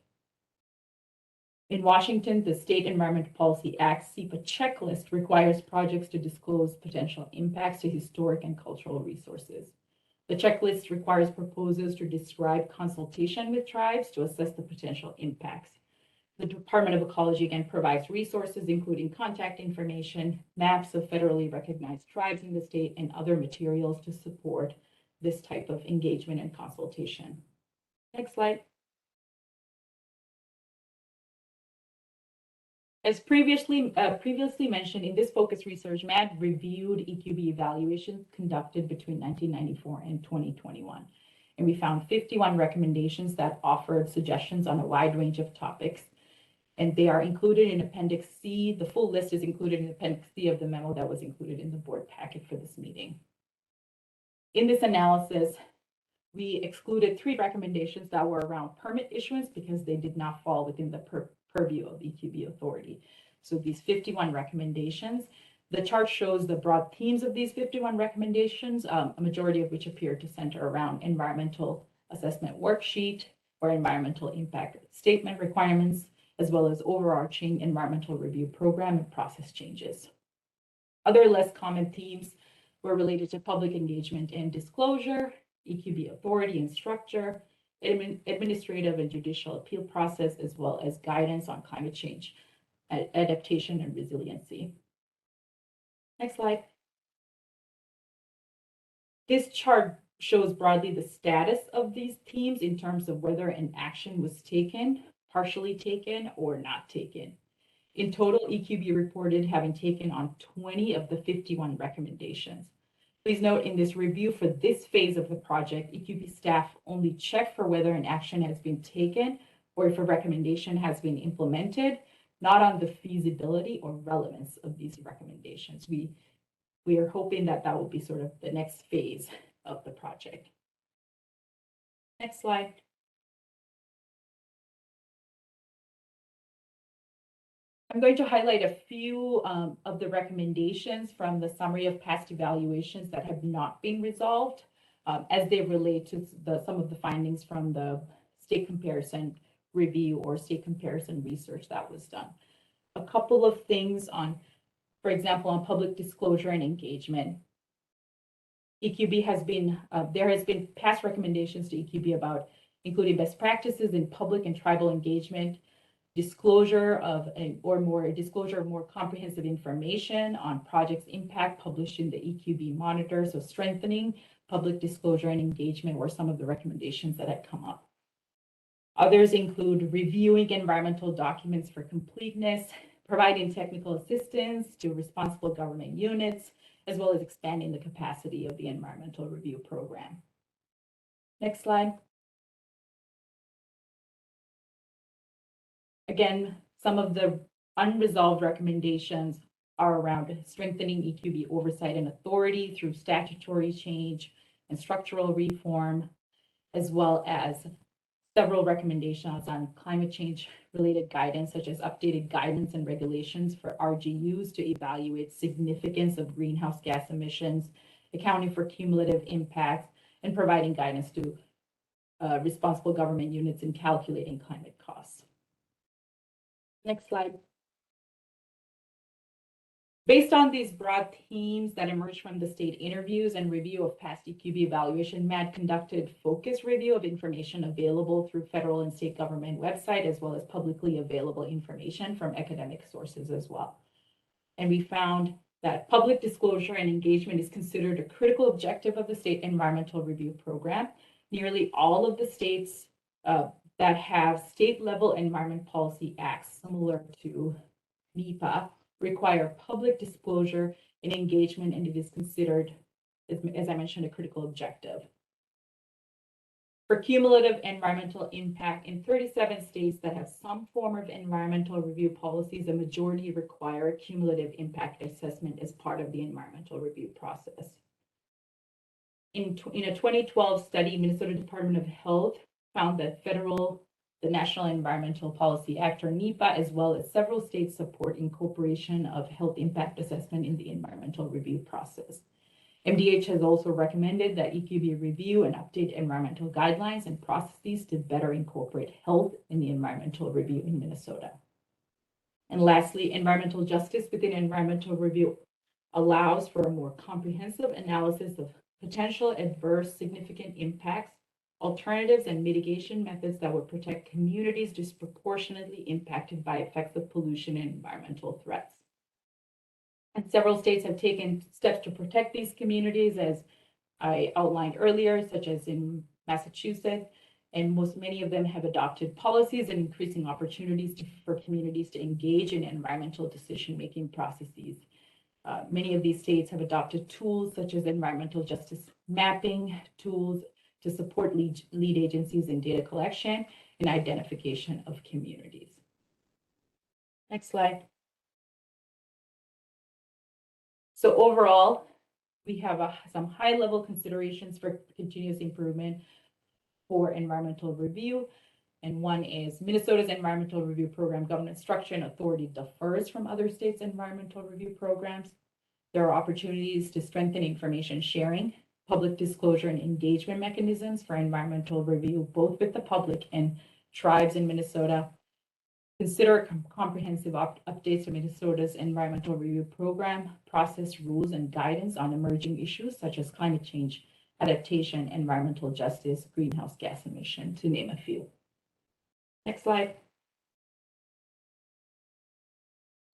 S15: In Washington, the State Environmental Policy Act SEPA checklist requires projects to disclose potential impacts to historic and cultural resources. The checklist requires proposers to describe consultation with tribes to assess the potential impacts. The Department of Ecology again provides resources, including contact information, maps of federally recognized tribes in the state, and other materials to support this type of engagement and consultation. Next slide. As previously mentioned, in this focus research, MAD reviewed EQB evaluations conducted between 1994 and 2021. And we found 51 recommendations that offered suggestions on a wide range of topics. And they are included in Appendix C. The full list is included in Appendix C of the memo that was included in the board packet for this meeting. In this analysis, we excluded 3 recommendations that were around permit issuance because they did not fall within the purview of EQB authority. So these 51 recommendations, the chart shows the broad themes of these 51 recommendations, a majority of which appear to center around environmental assessment worksheet or environmental impact statement requirements, as well as overarching environmental review program and process changes. Other less common themes were related to public engagement and disclosure, EQB authority and structure, administrative and judicial appeal process, as well as guidance on climate change, adaptation, and resiliency. Next slide. This chart shows broadly the status of these themes in terms of whether an action was taken, partially taken, or not taken. In total, EQB reported having taken on 20 of the 51 recommendations. Please note in this review for this phase of the project, EQB staff only check for whether an action has been taken or if a recommendation has been implemented, not on the feasibility or relevance of these recommendations. We are hoping that that will be sort of the next phase of the project. Next slide. I'm going to highlight a few of the recommendations from the summary of past evaluations that have not been resolved. as they relate to some of the findings from the state comparison review or state comparison research that was done. A couple of things on, for example, on public disclosure and engagement. EQB has been, there has been past recommendations to EQB about including best practices in public and tribal engagement, disclosure of more comprehensive information on projects impact published in the EQB monitor. So strengthening public disclosure and engagement were some of the recommendations that had come up. Others include reviewing environmental documents for completeness, providing technical assistance to responsible government units, as well as expanding the capacity of the environmental review program. Next slide. Again, some of the unresolved recommendations are around strengthening EQB oversight and authority through statutory change and structural reform, as well as several recommendations on climate change related guidance, such as updated guidance and regulations for RGUs to evaluate significance of greenhouse gas emissions, accounting for cumulative impacts, and providing guidance to responsible government units in calculating climate costs. Next slide. Based on these broad themes that emerged from the state interviews and review of past EQB evaluation, MAD conducted focus review of information available through federal and state government website, as well as publicly available information from academic sources as well. And we found that public disclosure and engagement is considered a critical objective of the state environmental review program. Nearly all of the states that have state level environment policy acts similar to NEPA require public disclosure and engagement, and it is considered, as I mentioned, a critical objective. For cumulative environmental impact, in 37 states that have some form of environmental review policies, a majority require cumulative impact assessment as part of the environmental review process. In a 2012 study, Minnesota Department of Health found that the National Environmental Policy Act, or NEPA, as well as several states support incorporation of health impact assessment in the environmental review process. MDH has also recommended that EQB review and update environmental guidelines and processes to better incorporate health in the environmental review in Minnesota. And lastly, environmental justice within environmental review allows for a more comprehensive analysis of potential adverse significant impacts, alternatives, and mitigation methods that would protect communities disproportionately impacted by effects of pollution and environmental threats. And several states have taken steps to protect these communities, as I outlined earlier, such as in Massachusetts, and many of them have adopted policies and increasing opportunities for communities to engage in environmental decision-making processes. Many of these states have adopted tools such as environmental justice mapping tools to support lead agencies in data collection and identification of communities. Next slide. So overall, we have some high-level considerations for continuous improvement for environmental review. And one is Minnesota's environmental review program governance structure and authority differs from other states' environmental review programs. There are opportunities to strengthen information sharing, public disclosure, and engagement mechanisms for environmental review, both with the public and tribes in Minnesota. Consider comprehensive updates to Minnesota's environmental review program, process, rules, and guidance on emerging issues such as climate change, adaptation, environmental justice, greenhouse gas emission, to name a few. Next slide.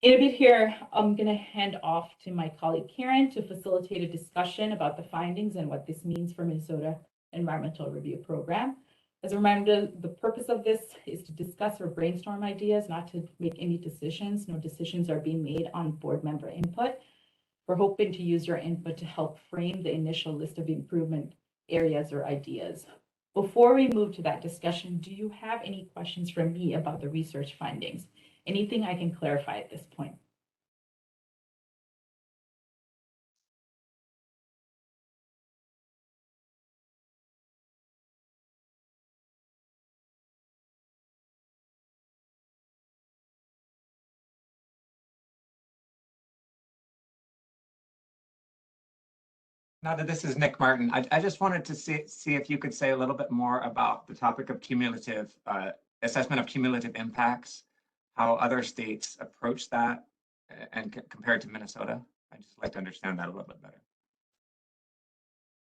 S15: In a bit here, I'm going to hand off to my colleague Karen to facilitate a discussion about the findings and what this means for Minnesota Environmental Review Program. As a reminder, the purpose of this is to discuss or brainstorm ideas, not to make any decisions. No decisions are being made on board member input. We're hoping to use your input to help frame the initial list of improvement areas or ideas. Before we move to that discussion, do you have any questions for me about the research findings? Anything I can clarify at this point?
S4: Now that this is Nick Martin, I just wanted to see if you could say a little bit more about the topic of cumulative assessment of cumulative impacts, how other states approach that and compared to Minnesota. I'd just like to understand that a little bit better.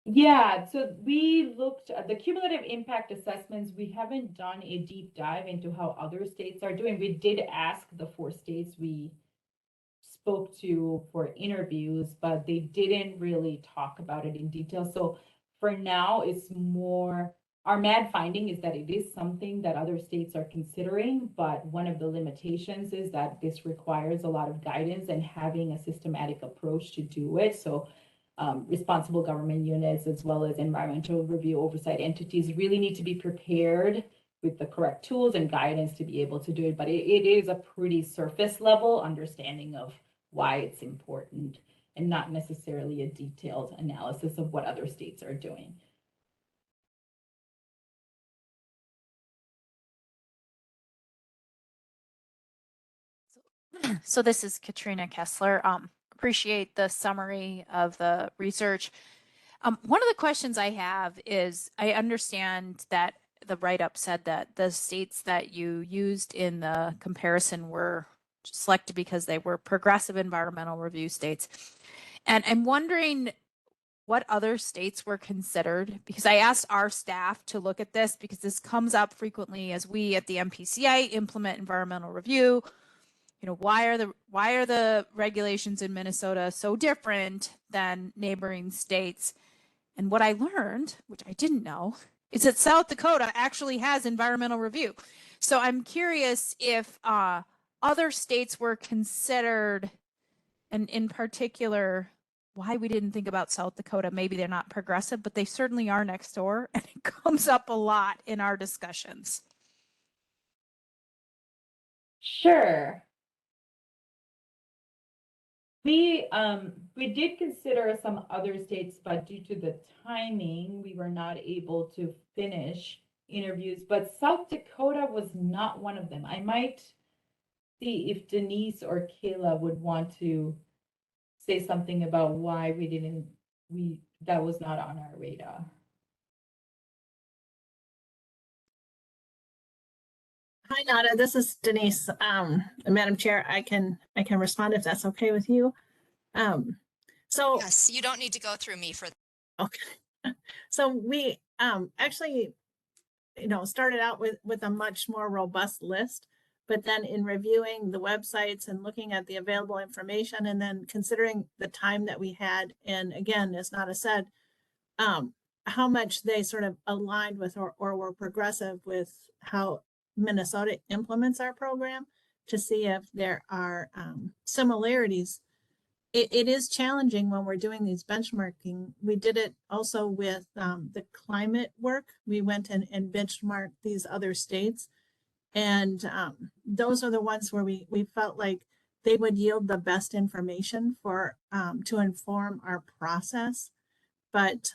S15: Yeah, so we looked at the cumulative impact assessments. We haven't done a deep dive into how other states are doing. We did ask the 4 states we spoke to for interviews, but they didn't really talk about it in detail. So for now, it's more, our MAD finding is that it is something that other states are considering, but one of the limitations is that this requires a lot of guidance and having a systematic approach to do it. So responsible government units as well as environmental review oversight entities really need to be prepared with the correct tools and guidance to be able to do it. But it is a pretty surface level understanding of why it's important and not necessarily a detailed analysis of what other states are doing.
S11: So this is Katrina Kessler. Appreciate the summary of the research. One of the questions I have is, I understand that the write-up said that the states that you used in the comparison were selected because they were progressive environmental review states. And I'm wondering what other states were considered, because I asked our staff to look at this because this comes up frequently as we at the MPCI implement environmental review. You know, why are the regulations in Minnesota so different than neighboring states? And what I learned, which I didn't know, is that South Dakota actually has environmental review. So I'm curious if other states were considered, and in particular, why we didn't think about South Dakota. Maybe they're not progressive, but they certainly are next door, and it comes up a lot in our discussions.
S15: Sure. We did consider some other states, but due to the timing, we were not able to finish interviews. But South Dakota was not one of them. I might see if Denise or Kayla would want to say something about why that was not on our radar.
S2: Hi, Nada. This is Denise. Madam Chair, I can respond if that's okay with you. So
S1: Yes, you don't need to go through me for that.
S2: okay. So we actually, started out with a much more robust list, but then in reviewing the websites and looking at the available information and then considering the time that we had, and again, as Nada said, how much they sort of aligned with or were progressive with how Minnesota implements our program, to see if there are similarities. It is challenging when we're doing these benchmarking. We did it also with the climate work. We went and benchmarked these other states. And those are the ones where we felt like they would yield the best information for to inform our process. But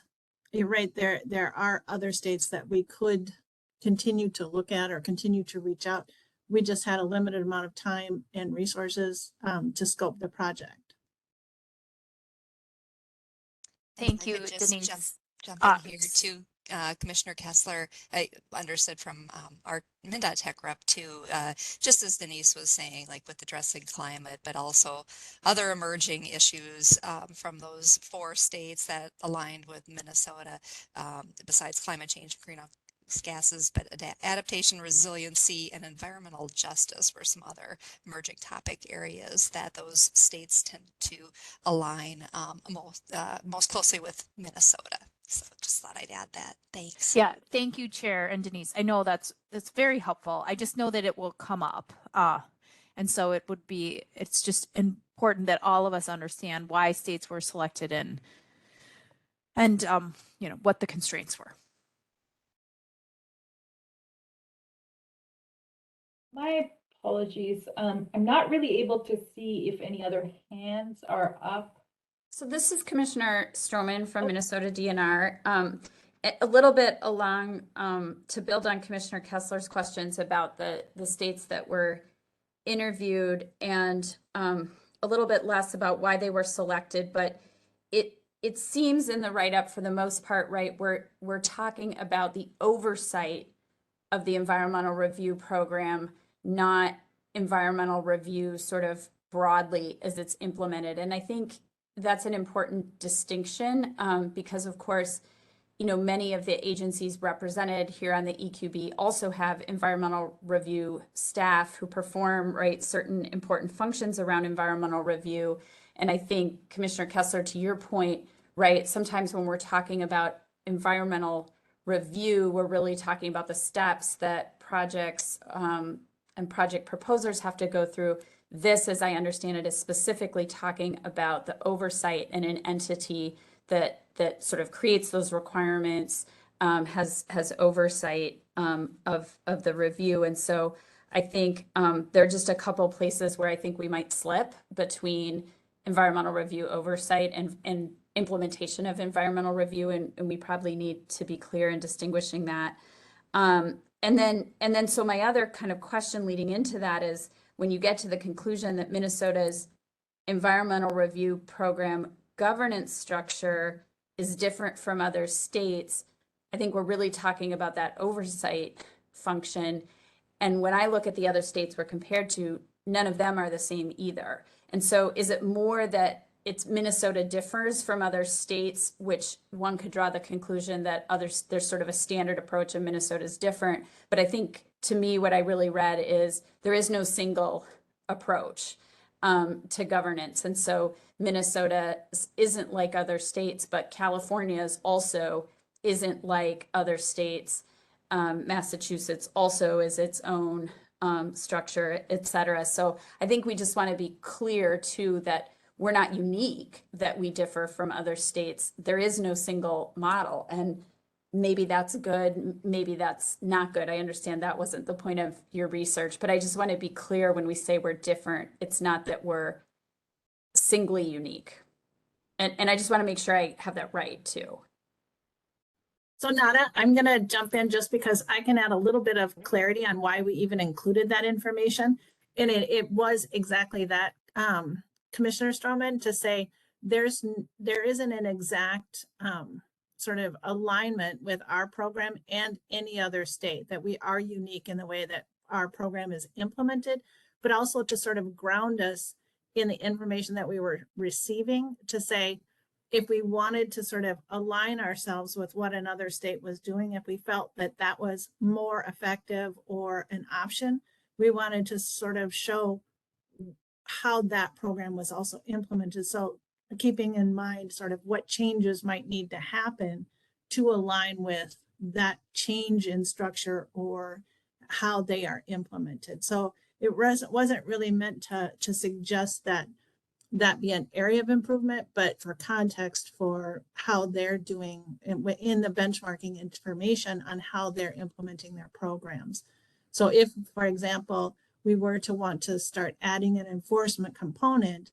S2: you're right, there are other states that we could continue to look at or continue to reach out. We just had a limited amount of time and resources to scope the project.
S11: Thank you,
S1: Just
S11: Denise.
S1: jump in here too, Commissioner Kessler. I understood from our MnDOT tech rep too, just as Denise was saying, like with addressing climate, but also other emerging issues from those 4 states that aligned with Minnesota, besides climate change and greenhouse gases, but adaptation, resiliency, and environmental justice were some other emerging topic areas that those states tend to align most closely with Minnesota. So just thought I'd add that. Thanks.
S11: Yeah, thank you, Chair and Denise. I know that's very helpful. I just know that it will come up. And so it's just important that all of us understand why states were selected and what the constraints were.
S15: My apologies. I'm not really able to see if any other hands are up.
S7: So this is Commissioner Stroman from Minnesota DNR. A little bit along to build on Commissioner Kessler's questions about the states that were interviewed, and a little bit less about why they were selected, but it seems in the write-up for the most part, right, we're talking about the oversight of the environmental review program, not environmental review sort of broadly as it's implemented. And I think that's an important distinction because, of course, you know, many of the agencies represented here on the EQB also have environmental review staff who perform, right, certain important functions around environmental review. And I think, Commissioner Kessler, to your point, right, sometimes when we're talking about environmental review, we're really talking about the steps that projects and project proposers have to go through. This, as I understand it, is specifically talking about the oversight and an entity that sort of creates those requirements, has oversight of the review. And so I think there are just a couple places where I think we might slip between environmental review oversight and implementation of environmental review, and we probably need to be clear in distinguishing that. And then so my other kind of question leading into that is, when you get to the conclusion that Minnesota's environmental review program governance structure is different from other states, I think we're really talking about that oversight function. And when I look at the other states we're compared to, none of them are the same either. And so is it more that it's Minnesota differs from other states, which one could draw the conclusion that others, there's sort of a standard approach and Minnesota is different. But I think, to me, what I really read is there is no single approach to governance. And so Minnesota isn't like other states, but California's also isn't like other states. Massachusetts also is its own structure, et cetera. So I think we just want to be clear too that we're not unique, that we differ from other states. There is no single model, and maybe that's good, maybe that's not good. I understand that wasn't the point of your research, but I just want to be clear when we say we're different, it's not that we're singly unique. And I just want to make sure I have that right too.
S2: So Nada, I'm going to jump in just because I can add a little bit of clarity on why we even included that information. And it was exactly that, Commissioner Stroman, to say there isn't an exact sort of alignment with our program and any other state, that we are unique in the way that our program is implemented, but also to sort of ground us in the information that we were receiving, to say, if we wanted to sort of align ourselves with what another state was doing, if we felt that that was more effective or an option, we wanted to sort of show how that program was also implemented. So keeping in mind sort of what changes might need to happen to align with that change in structure or how they are implemented. So it wasn't really meant to suggest that be an area of improvement, but for context for how they're doing in the benchmarking information on how they're implementing their programs. So if, for example, we were to want to start adding an enforcement component,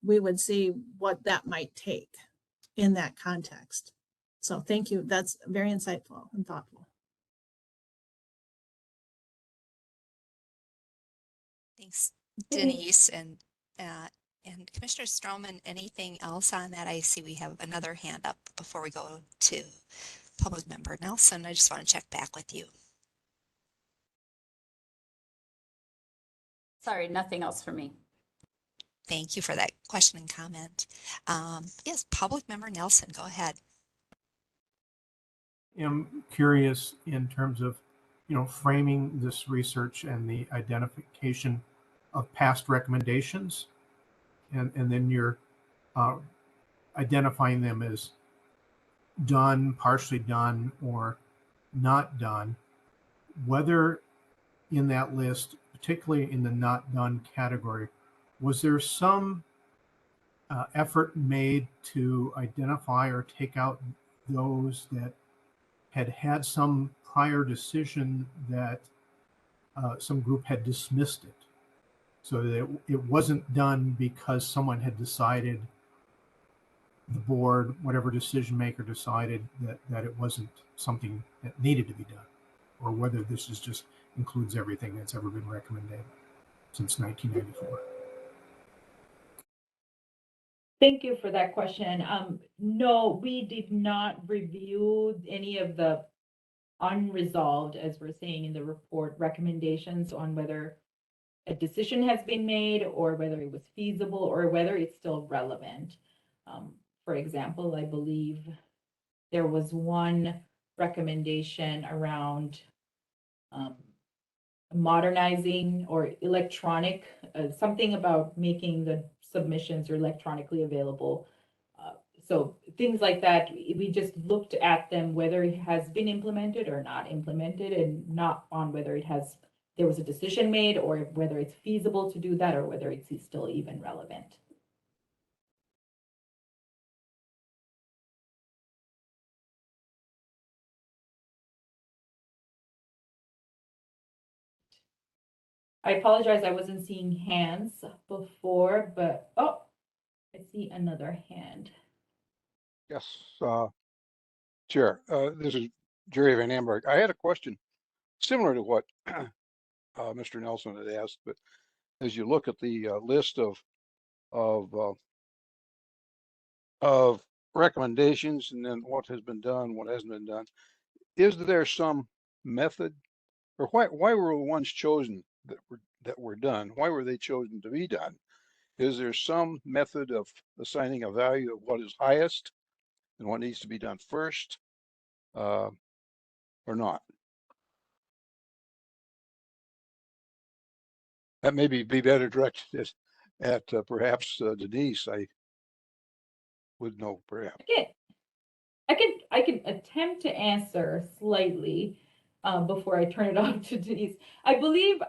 S2: we would see what that might take in that context. So thank you. That's very insightful and thoughtful.
S1: Thanks, Denise. And Commissioner Stroman, anything else on that? I see we have another hand up before we go to public member Nelson. I just want to check back with you.
S7: Sorry, nothing else for me.
S1: Thank you for that question and comment. Yes, public member Nelson, go ahead.
S5: I'm curious in terms of, framing this research and the identification of past recommendations, and then you're identifying them as done, partially done, or not done, whether in that list, particularly in the not done category, was there some effort made to identify or take out those that had some prior decision that some group had dismissed it, so that it wasn't done because someone had decided, the board, whatever decision maker decided that it wasn't something that needed to be done, or whether this is just includes everything that's ever been recommended since 1994.
S15: Thank you for that question. No, we did not review any of the unresolved, as we're saying in the report, recommendations on whether a decision has been made or whether it was feasible or whether it's still relevant. For example, I believe there was one recommendation around modernizing or electronic, something about making the submissions electronically available. So things like that, we just looked at them, whether it has been implemented or not implemented, and not on whether there was a decision made or whether it's feasible to do that or whether it's still even relevant. I apologize, I wasn't seeing hands before, but oh, I see another hand.
S12: Yes, Chair. This is Jerry Van Amberg. I had a question similar to what Mr. Nelson had asked, but as you look at the list of recommendations and then what has been done, what hasn't been done, is there some method, or why were the ones chosen that were done? Why were they chosen to be done? Is there some method of assigning a value of what is highest and what needs to be done first, or not? That maybe be better directed at perhaps Denise. I would know perhaps.
S15: I can attempt to answer slightly before I turn it off to Denise. I believe,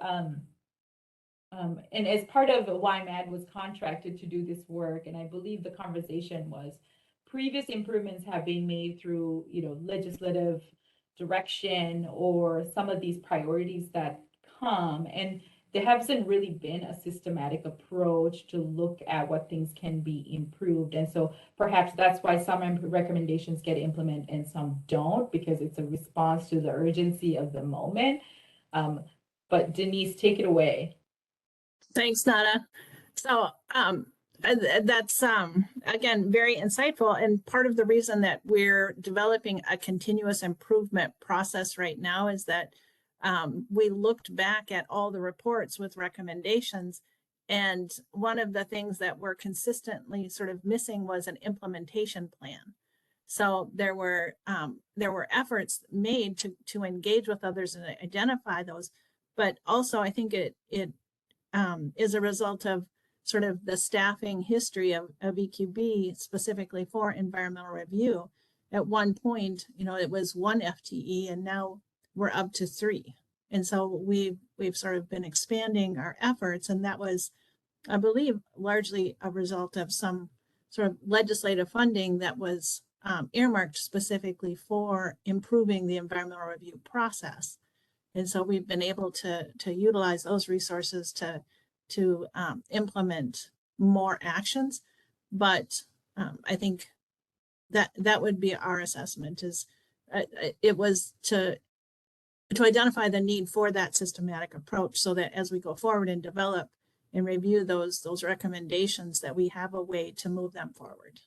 S15: and as part of why MAD was contracted to do this work, and I believe the conversation was previous improvements have been made through, legislative direction or some of these priorities that come, and there hasn't really been a systematic approach to look at what things can be improved. And so perhaps that's why some recommendations get implemented and some don't, because it's a response to the urgency of the moment. But Denise, take it away.
S2: Thanks, Nada. So that's again very insightful, and part of the reason that we're developing a continuous improvement process right now is that we looked back at all the reports with recommendations, and one of the things that were consistently sort of missing was an implementation plan. So there were efforts made to engage with others and identify those, but also I think it is a result of sort of the staffing history of EQB specifically for environmental review. At one point, it was 1 FTE, and now we're up to 3. And so we've sort of been expanding our efforts, and that was, I believe, largely a result of some sort of legislative funding that was earmarked specifically for improving the environmental review process. And so we've been able to utilize those resources to implement more actions. But I think that would be our assessment, is it was to identify the need for that systematic approach, so that as we go forward and develop and review those recommendations, that we have a way to move them forward.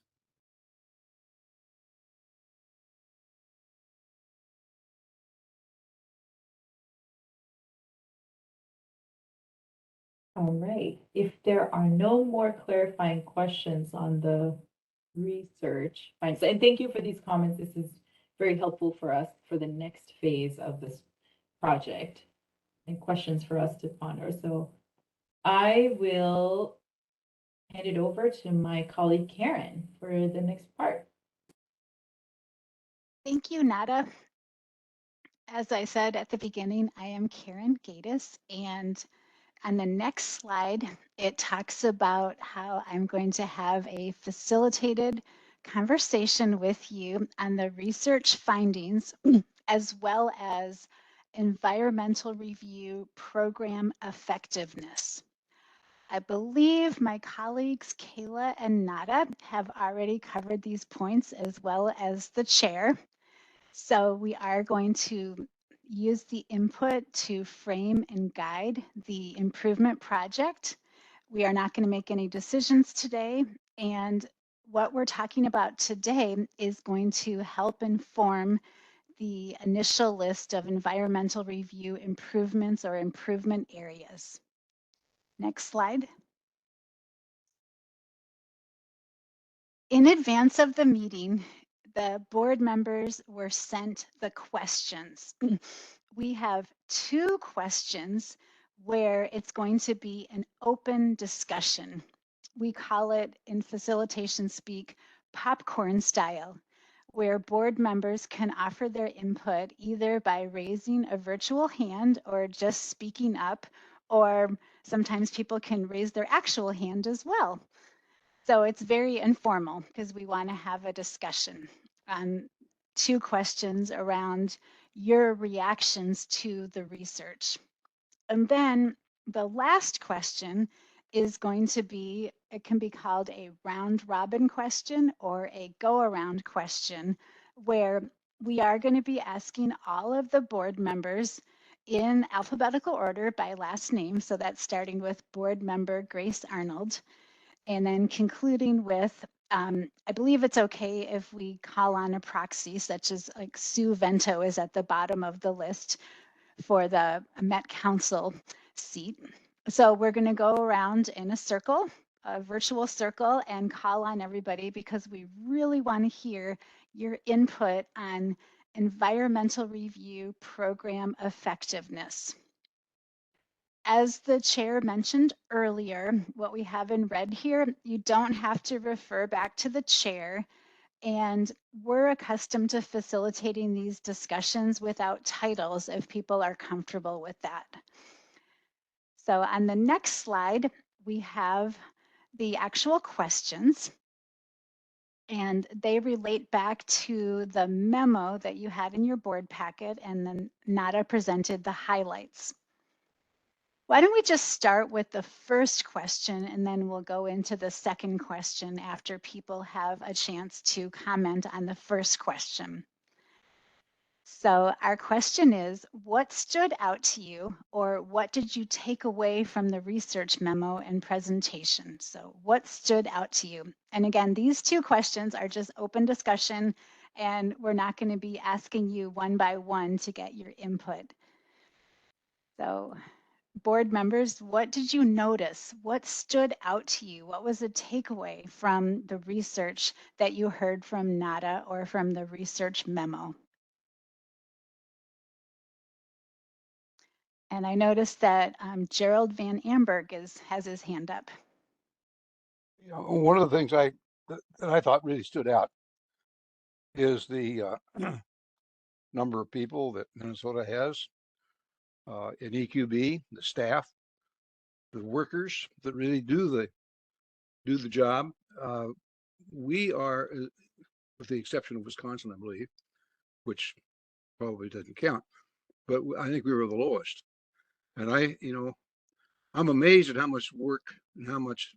S15: All right, if there are no more clarifying questions on the research, fine. And thank you for these comments. This is very helpful for us for the next phase of this project and questions for us to ponder. So I will hand it over to my colleague Karen for the next part.
S16: Thank you, Nada. As I said at the beginning, I am Karen Gatis, and on the next slide, it talks about how I'm going to have a facilitated conversation with you on the research findings, as well as environmental review program effectiveness. I believe my colleagues Kayla and Nada have already covered these points, as well as the chair. So we are going to use the input to frame and guide the improvement project. We are not going to make any decisions today, and what we're talking about today is going to help inform the initial list of environmental review improvements or improvement areas. Next slide. In advance of the meeting, the board members were sent the questions. We have 2 questions where it's going to be an open discussion. We call it in facilitation speak popcorn style, where board members can offer their input either by raising a virtual hand or just speaking up, or sometimes people can raise their actual hand as well. So it's very informal because we want to have a discussion on 2 questions around your reactions to the research. And then the last question is going to be, it can be called a round robin question or a go around question, where we are going to be asking all of the board members in alphabetical order by last name. So that's starting with board member Grace Arnold, and then concluding with, I believe it's okay if we call on a proxy, such as like Sue Vento is at the bottom of the list for the Met Council seat. So we're going to go around in a circle, a virtual circle, and call on everybody because we really want to hear your input on environmental review program effectiveness. As the chair mentioned earlier, what we have in red here, you don't have to refer back to the chair. And we're accustomed to facilitating these discussions without titles if people are comfortable with that. So on the next slide, we have the actual questions. And they relate back to the memo that you had in your board packet, and then Nada presented the highlights. Why don't we just start with the first question and then we'll go into the second question after people have a chance to comment on the first question. So our question is, what stood out to you, or what did you take away from the research memo and presentation? So what stood out to you? And again, these 2 questions are just open discussion, and we're not going to be asking you one by one to get your input. So board members, what did you notice? What stood out to you? What was a takeaway from the research that you heard from NADA or from the research memo? And I noticed that Gerald Van Amberg has his hand up.
S12: You know, one of the things that I thought really stood out is the number of people that Minnesota has in EQB, the staff, the workers that really do the job. We are, with the exception of Wisconsin, I believe, which probably doesn't count, but I think we were the lowest. And I'm amazed at how much work and how much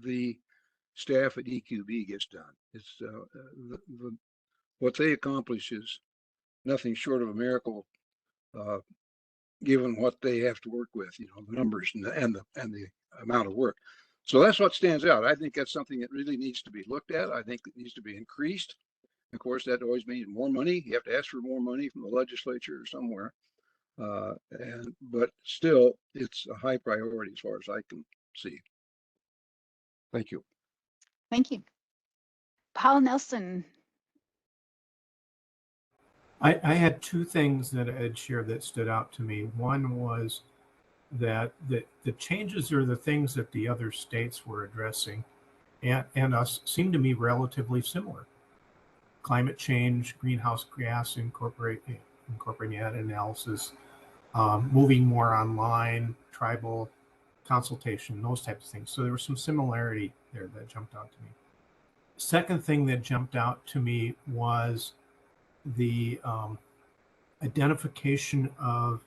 S12: the staff at EQB gets done. It's what they accomplish is nothing short of a miracle, given what they have to work with, the numbers and the amount of work. So that's what stands out. I think that's something that really needs to be looked at. I think it needs to be increased. Of course, that always means more money. You have to ask for more money from the legislature or somewhere. But still, it's a high priority as far as I can see. Thank you.
S16: Thank you. Paul Nelson.
S5: I had 2 things that I'd share that stood out to me. One was that the changes are the things that the other states were addressing and us seem to me relatively similar. Climate change, greenhouse gas incorporating that analysis, moving more online, tribal consultation, those types of things. So there was some similarity there that jumped out to me. Second thing that jumped out to me was the identification of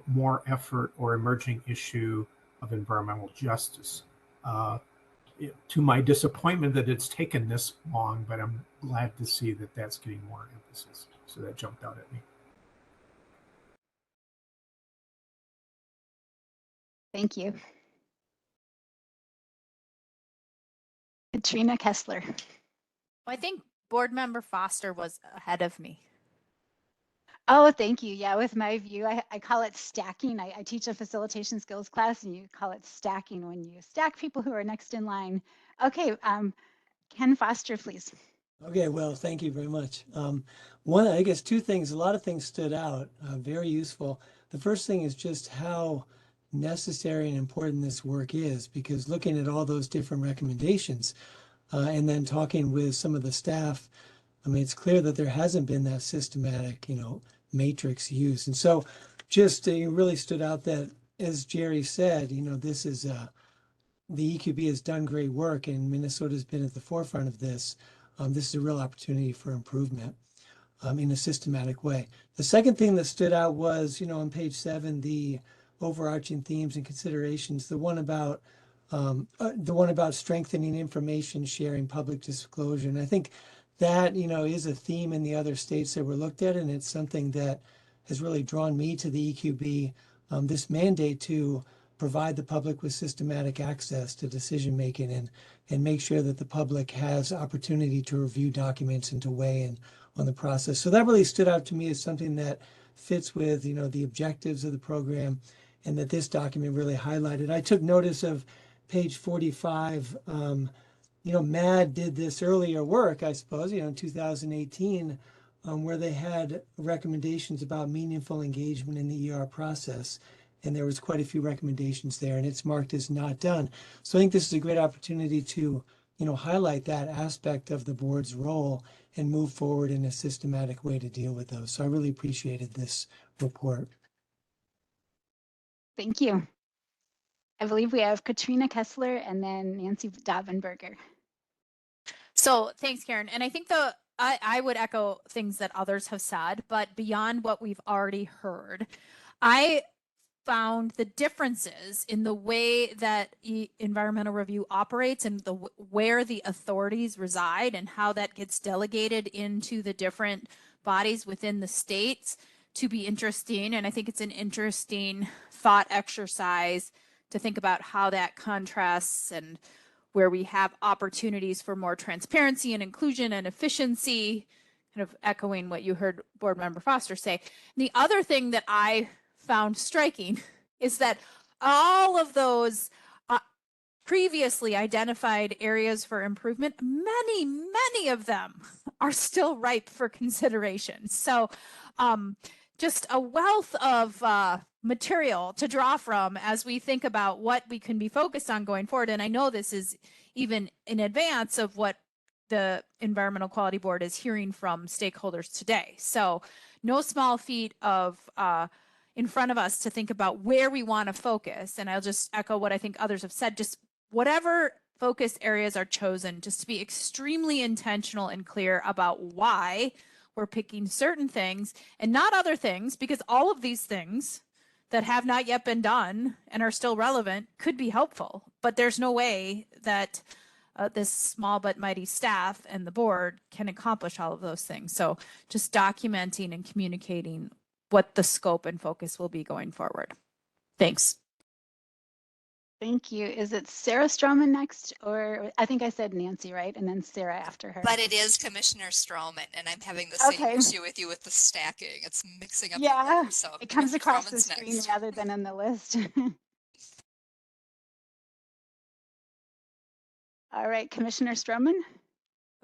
S5: more effort or emerging issue of environmental justice. To my disappointment that it's taken this long, but I'm glad to see that that's getting more emphasis. So that jumped out at me.
S16: Thank you. Katrina Kessler.
S11: I think Board Member Foster was ahead of me.
S16: Oh, thank you. Yeah, with my view, I call it stacking. I teach a facilitation skills class, and you call it stacking when you stack people who are next in line. Okay, Ken Foster, please.
S17: Okay, well, thank you very much. I guess two things, a lot of things stood out, very useful. The first thing is just how necessary and important this work is, because looking at all those different recommendations and then talking with some of the staff, I mean, it's clear that there hasn't been that systematic, matrix used. And so just it really stood out that, as Jerry said, this is the EQB has done great work and Minnesota's been at the forefront of this. This is a real opportunity for improvement in a systematic way. The second thing that stood out was, on page 7, the overarching themes and considerations, the one about strengthening information sharing, public disclosure. And I think that, is a theme in the other states that were looked at, and it's something that has really drawn me to the EQB, this mandate to provide the public with systematic access to decision making and make sure that the public has opportunity to review documents and to weigh in on the process. So that really stood out to me as something that fits with, the objectives of the program, and that this document really highlighted. I took notice of page 45. MAD did this earlier work, I suppose, in 2018, where they had recommendations about meaningful engagement in the ER process. And there was quite a few recommendations there, and it's marked as not done. So I think this is a great opportunity to, highlight that aspect of the board's role and move forward in a systematic way to deal with those. So I really appreciated this report.
S16: Thank you. I believe we have Katrina Kessler and then Nancy Davenberger.
S11: So thanks, Karen. And I think I would echo things that others have said, but beyond what we've already heard, I found the differences in the way that environmental review operates and where the authorities reside and how that gets delegated into the different bodies within the states to be interesting. And I think it's an interesting thought exercise to think about how that contrasts and where we have opportunities for more transparency and inclusion and efficiency, kind of echoing what you heard Board Member Foster say. And the other thing that I found striking is that all of those previously identified areas for improvement, many of them are still ripe for consideration. So just a wealth of material to draw from as we think about what we can be focused on going forward. And I know this is even in advance of what the Environmental Quality Board is hearing from stakeholders today. So no small feat of in front of us to think about where we want to focus. And I'll just echo what I think others have said, just whatever focus areas are chosen, just to be extremely intentional and clear about why we're picking certain things and not other things, because all of these things that have not yet been done and are still relevant could be helpful, but there's no way that this small but mighty staff and the board can accomplish all of those things. So just documenting and communicating what the scope and focus will be going forward. Thanks.
S16: Thank you. Is it Sarah Stroman next? Or I think I said Nancy, right? And then Sarah after her.
S1: But it is Commissioner Stroman, and I'm having the same issue with you with the stacking. It's mixing up.
S16: Yeah,
S1: order, so
S16: it comes across the
S1: Stroman's
S16: screen
S1: next.
S16: rather than in the list. All right, Commissioner Stroman.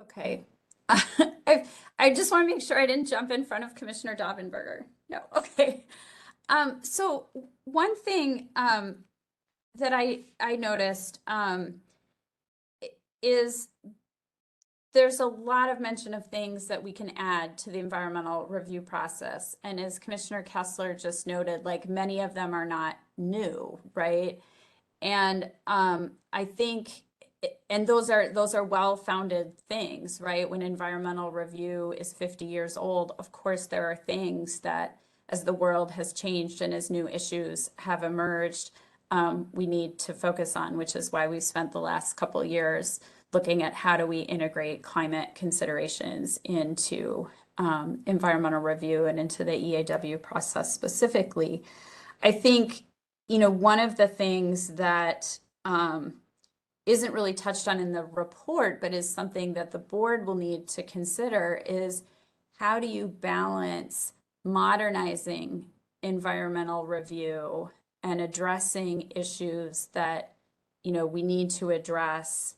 S7: Okay. I just want to make sure I didn't jump in front of Commissioner Davenberger. No, okay. So one thing that I noticed is there's a lot of mention of things that we can add to the environmental review process. And as Commissioner Kessler just noted, like many of them are not new, right? And I think, and those are well-founded things, right? When environmental review is 50 years old, of course, there are things that as the world has changed and as new issues have emerged, we need to focus on, which is why we've spent the last couple of years looking at how do we integrate climate considerations into environmental review and into the EAW process specifically. I think, one of the things that isn't really touched on in the report, but is something that the board will need to consider is how do you balance modernizing environmental review and addressing issues that, you know, we need to address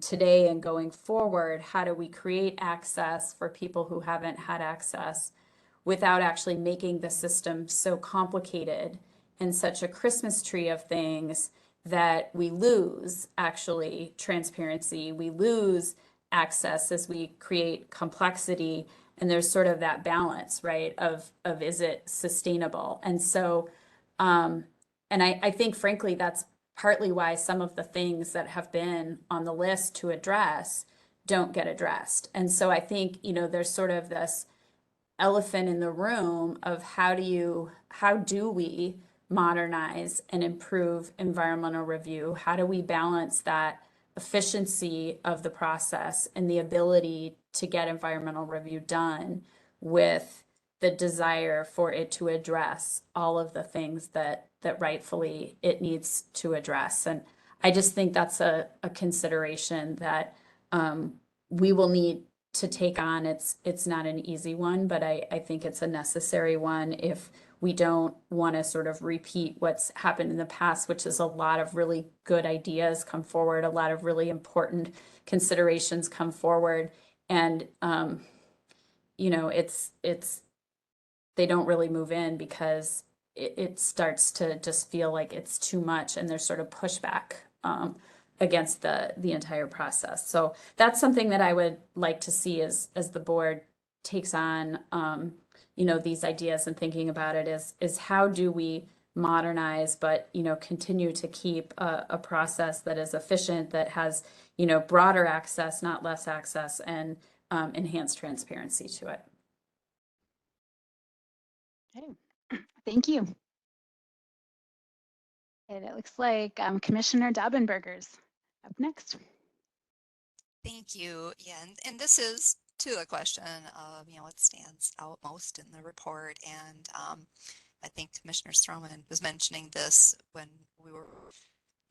S7: today and going forward? How do we create access for people who haven't had access without actually making the system so complicated and such a Christmas tree of things that we lose actually transparency, we lose access as we create complexity, and there's sort of that balance, right, of is it sustainable? And so and I think frankly that's partly why some of the things that have been on the list to address don't get addressed. And so I think, you know, there's sort of this elephant in the room of how do we modernize and improve environmental review? How do we balance that efficiency of the process and the ability to get environmental review done with the desire for it to address all of the things that rightfully it needs to address? And I just think that's a consideration that we will need to take on. It's not an easy one, but I think it's a necessary one if we don't want to sort of repeat what's happened in the past, which is a lot of really good ideas come forward, a lot of really important considerations come forward, and you know, it's they don't really move in because it starts to just feel like it's too much, and there's sort of pushback against the entire process. So that's something that I would like to see as the board takes on, you know, these ideas and thinking about it is how do we modernize, but, you know, continue to keep a process that is efficient, that has, you know, broader access, not less access, and enhanced transparency to it.
S16: Okay, thank you. And it looks like Commissioner Daubenberger's up next.
S1: Thank you. Yeah, and this is to the question of, you know, what stands out most in the report. And I think Commissioner Stroman was mentioning this when we were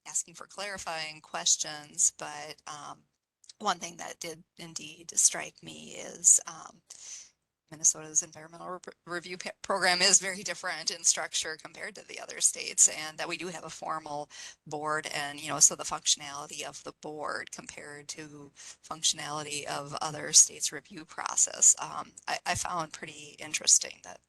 S1: asking for clarifying questions, but one thing that did indeed strike me is Minnesota's environmental review program is very different in structure compared to the other states, and that we do have a formal board, and, you know, so the functionality of the board compared to functionality of other states' review process, I found pretty interesting that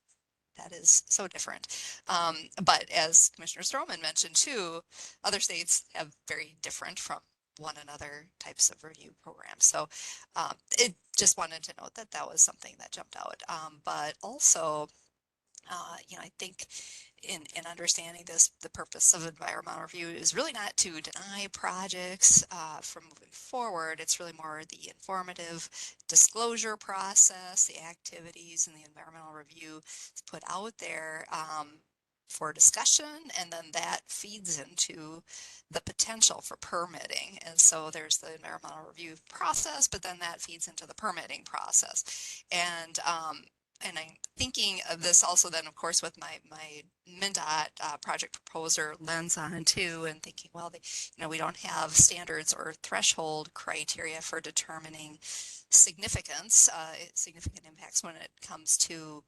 S1: that is so different. But as Commissioner Stroman mentioned too, other states have very different from one another types of review programs. So it just wanted to note that that was something that jumped out. But also, you know, I think in understanding this, the purpose of environmental review is really not to deny projects from moving forward. It's really more the informative disclosure process, the activities and the environmental review is put out there for discussion, and then that feeds into the potential for permitting. And so there's the environmental review process, but then that feeds into the permitting process. And I'm thinking of this also then, of course, with my MnDOT project proposer lens on too, and thinking, well, you know, we don't have standards or threshold criteria for determining significant impacts when it comes to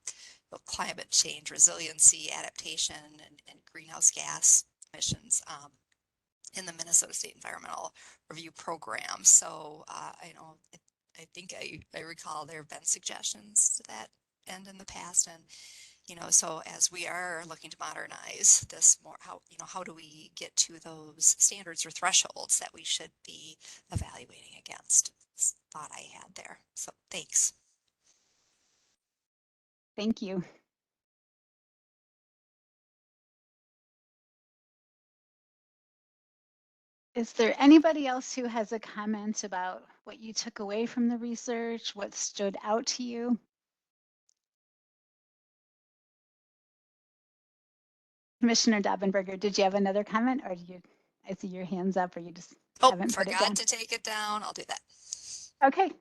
S1: climate change, resiliency, adaptation, and greenhouse gas emissions in the Minnesota State Environmental Review Program. So I know, I think I recall there have been suggestions to that end in the past, and, you know, so as we are looking to modernize this more, how do we get to those standards or thresholds that we should be evaluating against? That's a thought I had there. So thanks.
S16: Thank you. Is there anybody else who has a comment about what you took away from the research, what stood out to you? Commissioner Daubenberger, did you have another comment, or did you, I see your hands up, or you just haven't put it down?
S1: Forgot to take it down. I'll do that.
S16: Okay.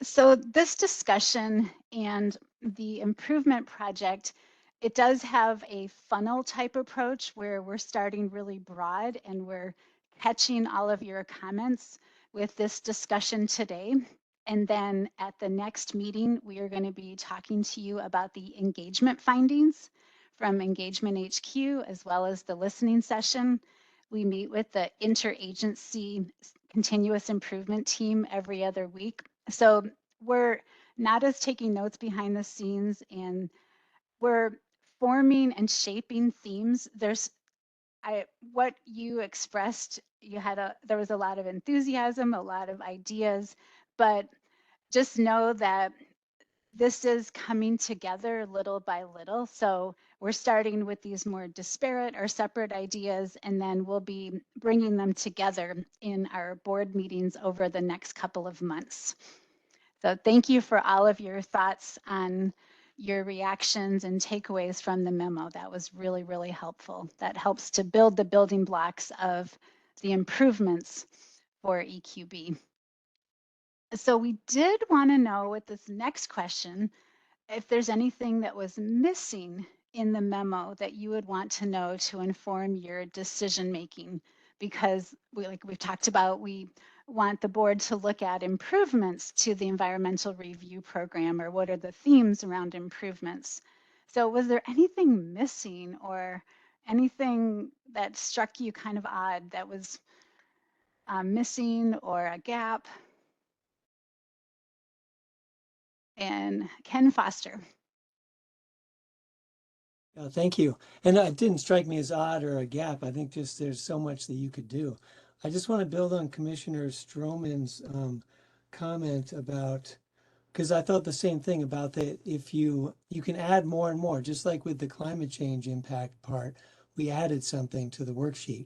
S16: So this discussion and the improvement project It does have a funnel type approach where we're starting really broad and we're catching all of your comments with this discussion today. And then at the next meeting, we are going to be talking to you about the engagement findings from Engagement HQ, as well as the listening session. We meet with the interagency continuous improvement team every other week. So we're not as taking notes behind the scenes, and we're forming and shaping themes. What you expressed, there was a lot of enthusiasm, a lot of ideas, but just know that this is coming together little by little. So we're starting with these more disparate or separate ideas, and then we'll be bringing them together in our board meetings over the next couple of months. So thank you for all of your thoughts on your reactions and takeaways from the memo. That was really, really helpful. That helps to build the building blocks of the improvements for EQB. So we did want to know with this next question, if there's anything that was missing in the memo that you would want to know to inform your decision making, because like we've talked about, we want the board to look at improvements to the environmental review program, or what are the themes around improvements. So was there anything missing or anything that struck you kind of odd that was missing or a gap? And Ken Foster.
S17: Thank you. And it didn't strike me as odd or a gap. I think just there's so much that you could do. I just want to build on Commissioner Stroman's comment about, because I thought the same thing about that. If you can add more and more, just like with the climate change impact part, we added something to the worksheet.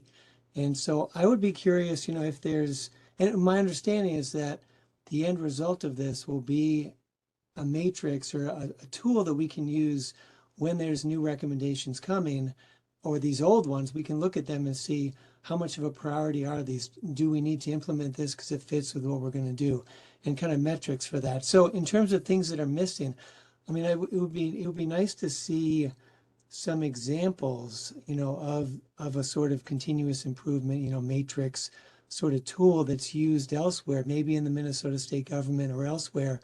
S17: And so I would be curious, if there's, and my understanding is that the end result of this will be a matrix or a tool that we can use when there's new recommendations coming, or these old ones. We can look at them and see how much of a priority are these. Do we need to implement this because it fits with what we're going to do, and kind of metrics for that. So in terms of things that are missing, I mean, it would be nice to see some examples, of a sort of continuous improvement, matrix sort of tool that's used elsewhere, maybe in the Minnesota state government or elsewhere,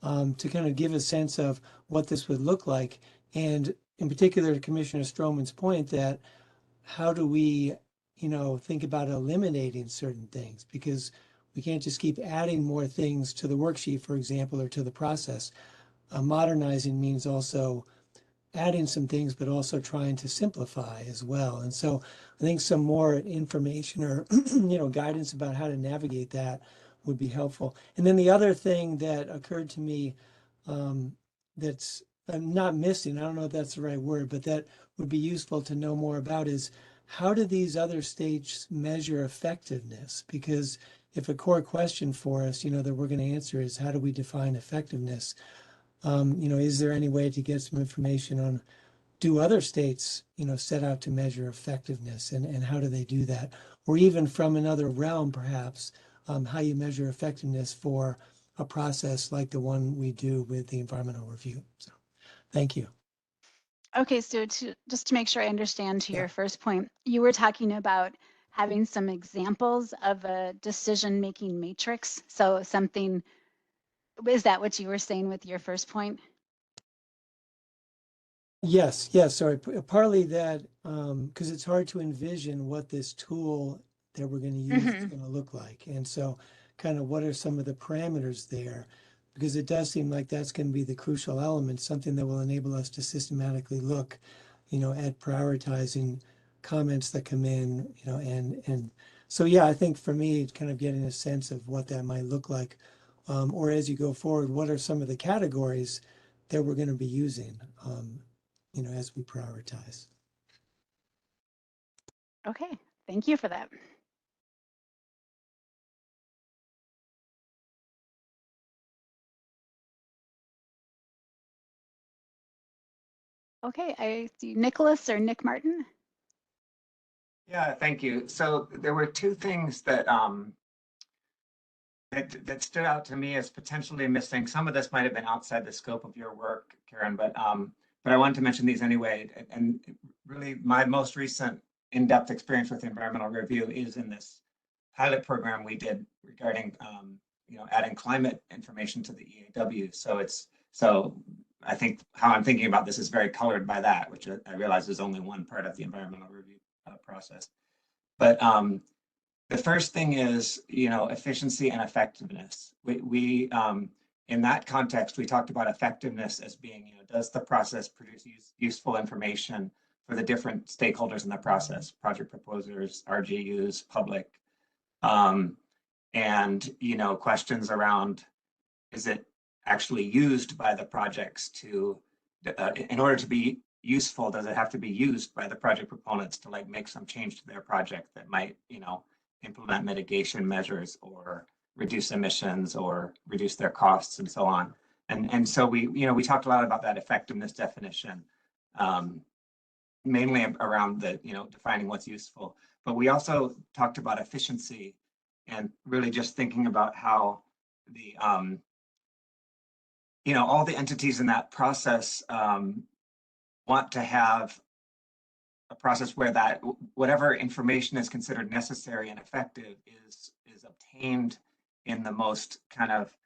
S17: to kind of give a sense of what this would look like. And in particular, to Commissioner Stroman's point, that how do we, think about eliminating certain things, because we can't just keep adding more things to the worksheet, for example, or to the process. Modernizing means also adding some things, but also trying to simplify as well. And so I think some more information or, guidance about how to navigate that would be helpful. And then the other thing that occurred to me, that's not missing, I don't know if that's the right word, but that would be useful to know more about, is how do these other states measure effectiveness? Because if a core question for us, that we're going to answer is, how do we define effectiveness? Is there any way to get some information on, do other states, set out to measure effectiveness, and how do they do that? Or even from another realm, perhaps, how you measure effectiveness for a process like the one we do with the environmental review. So, thank you.
S16: Okay, so just to make sure I understand to
S17: Yeah.
S16: your first point, you were talking about having some examples of a decision-making matrix. So something, is that what you were saying with your first point?
S17: Yes, sorry. Partly that, because it's hard to envision what this tool that we're going to use is going to look like. And so kind of what are some of the parameters there? Because it does seem like that's going to be the crucial element, something that will enable us to systematically look, at prioritizing comments that come in, and so, yeah, I think for me, it's kind of getting a sense of what that might look like. Or as you go forward, what are some of the categories that we're going to be using? As we prioritize.
S16: Okay, thank you for that. Okay, I see Nicholas or Nick Martin.
S4: Yeah, thank you. So there were two things that that stood out to me as potentially missing. Some of this might have been outside the scope of your work, Karen, but but I wanted to mention these anyway. And really, my most recent in-depth experience with environmental review is in this pilot program we did regarding, adding climate information to the EAW. So I think how I'm thinking about this is very colored by that, which I realize is only one part of the environmental review process. But the first thing is, efficiency and effectiveness. We in that context, we talked about effectiveness as being, does the process produce useful information for the different stakeholders in the process, project proposers, RGUs, public, and, questions around, is it actually used by the projects to, in order to be useful, does it have to be used by the project proponents to make some change to their project that might, implement mitigation measures or reduce emissions or reduce their costs and so on. And so we talked a lot about that effectiveness definition, mainly around the, defining what's useful. But we also talked about efficiency and really just thinking about how the, all the entities in that process want to have a process where that whatever information is considered necessary and effective is obtained in the most kind of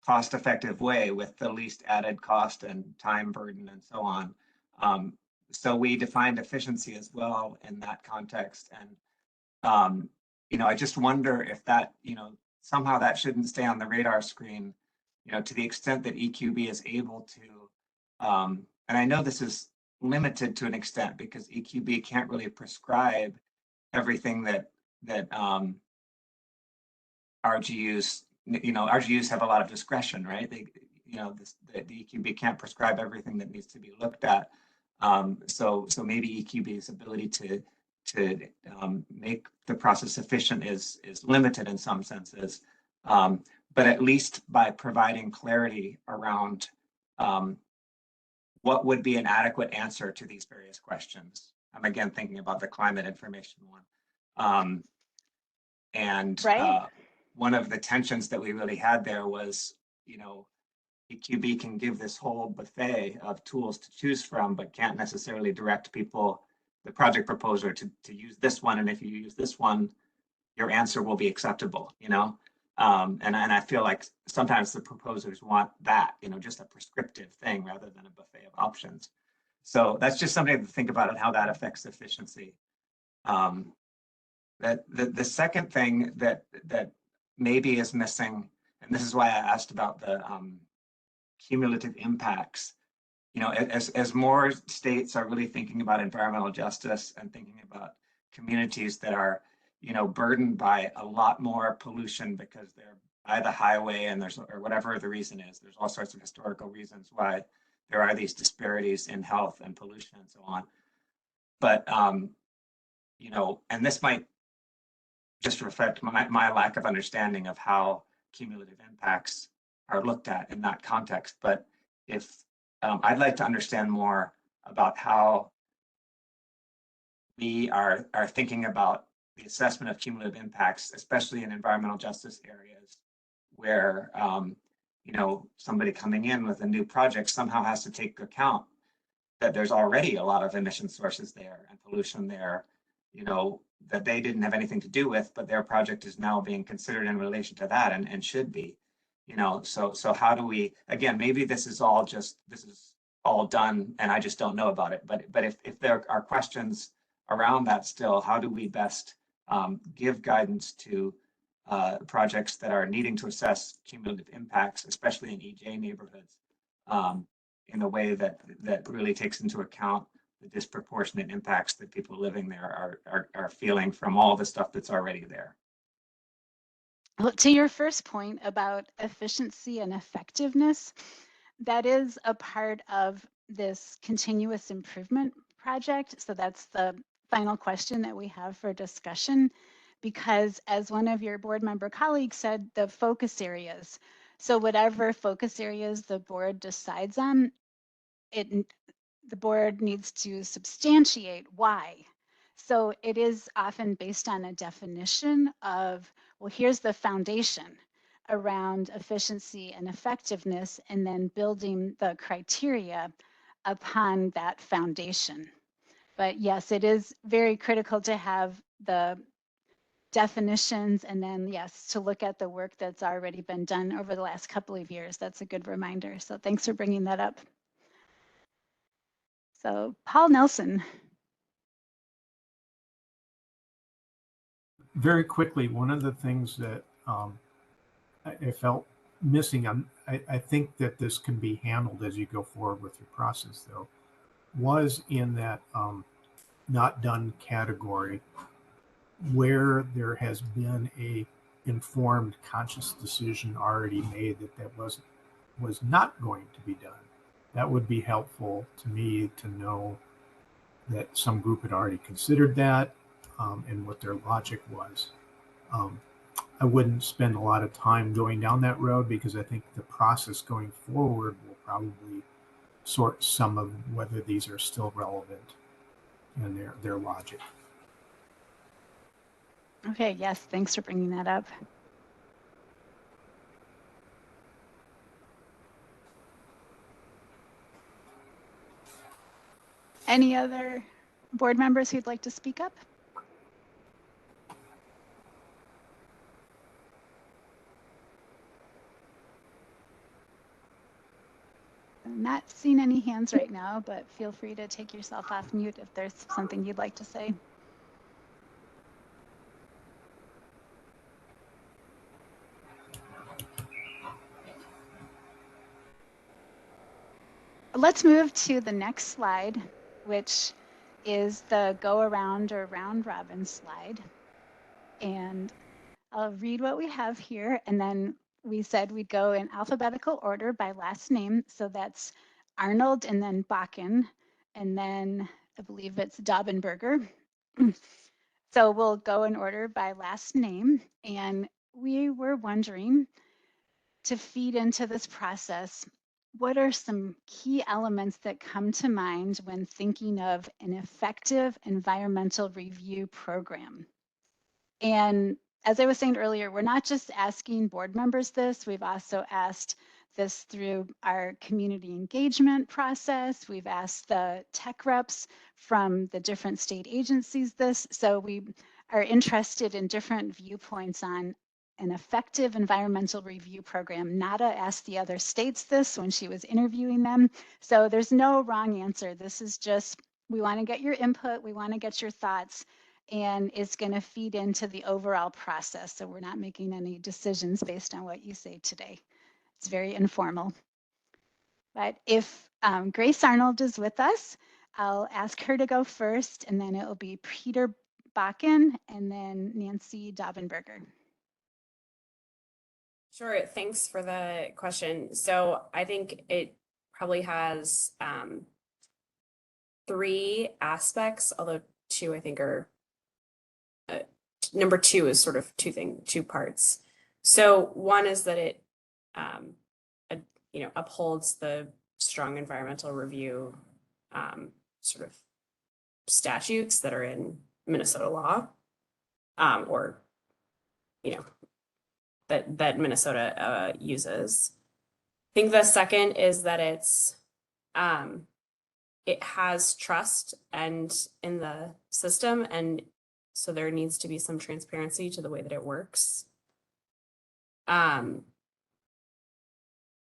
S4: cost-effective way with the least added cost and time burden and so on. So we defined efficiency as well in that context. And, I just wonder if that, somehow that shouldn't stay on the radar screen, to the extent that EQB is able to, and I know this is limited to an extent because EQB can't really prescribe everything that RGUs, RGUs have a lot of discretion, right? They, the EQB can't prescribe everything that needs to be looked at. So maybe EQB's ability to make the process efficient is limited in some senses. But at least by providing clarity around what would be an adequate answer to these various questions. I'm again thinking about the climate information one. One of the tensions that we really had there was, EQB can give this whole buffet of tools to choose from, but can't necessarily direct people, the project proposer, to use this one. And if you use this one, your answer will be acceptable, and I feel like sometimes the proposers want that, just a prescriptive thing rather than a buffet of options. So that's just something to think about and how that affects efficiency. The second thing that maybe is missing, and this is why I asked about the cumulative impacts, as more states are really thinking about environmental justice and thinking about communities that are, burdened by a lot more pollution because they're by the highway and or whatever the reason is, there's all sorts of historical reasons why there are these disparities in health and pollution and so on. But, and this might just reflect my lack of understanding of how cumulative impacts are looked at in that context. But if I'd like to understand more about how we are thinking about the assessment of cumulative impacts, especially in environmental justice areas where, somebody coming in with a new project somehow has to take account that there's already a lot of emission sources there and pollution there, that they didn't have anything to do with, but their project is now being considered in relation to that and should be, so how do we, again, maybe this is all done and I just don't know about it, but if there are questions around that still, how do we best give guidance to projects that are needing to assess cumulative impacts, especially in EJ neighborhoods, in a way that really takes into account the disproportionate impacts that people living there are feeling from all the stuff that's already there.
S16: Well, to your first point about efficiency and effectiveness, that is a part of this continuous improvement project. So that's the final question that we have for discussion, because as one of your board member colleagues said, the focus areas. So whatever focus areas the board decides on, the board needs to substantiate why. So it is often based on a definition of, well, here's the foundation around efficiency and effectiveness, and then building the criteria upon that foundation. But yes, it is very critical to have the definitions and then, yes, to look at the work that's already been done over the last couple of years. That's a good reminder. So thanks for bringing that up. So Paul Nelson.
S5: Very quickly, one of the things that I felt missing, I think that this can be handled as you go forward with your process, though, was in that not done category where there has been a informed, conscious decision already made that was not going to be done. That would be helpful to me to know that some group had already considered that and what their logic was. I wouldn't spend a lot of time going down that road because I think the process going forward will probably sort some of whether these are still relevant and their logic.
S16: Okay, yes, thanks for bringing that up. Any other board members who'd like to speak up? I'm not seeing any hands right now, but feel free to take yourself off mute if there's something you'd like to say. Let's move to the next slide, which is the go around or round robin slide. And I'll read what we have here. And then we said we'd go in alphabetical order by last name. So that's Arnold and then Bakken. And then I believe it's Daubenberger. So we'll go in order by last name. And we were wondering, to feed into this process, what are some key elements that come to mind when thinking of an effective environmental review program? And as I was saying earlier, we're not just asking board members this, we've also asked this through our community engagement process. We've asked the tech reps from the different state agencies this. So we are interested in different viewpoints on an effective environmental review program. Nada asked the other states this when she was interviewing them. So there's no wrong answer. This is just, we want to get your input, we want to get your thoughts, and it's going to feed into the overall process. So we're not making any decisions based on what you say today. It's very informal. But if Grace Arnold is with us, I'll ask her to go first, and then it will be Peter Bakken and then Nancy Daubenberger.
S18: Sure, thanks for the question. So I think it probably has 3 aspects, although 2 I think are, number 2 is sort of 2 parts. So one is that it, upholds the strong environmental review sort of statutes that are in Minnesota law, or, that Minnesota uses. I think the second is that it has trust and in the system, and so there needs to be some transparency to the way that it works.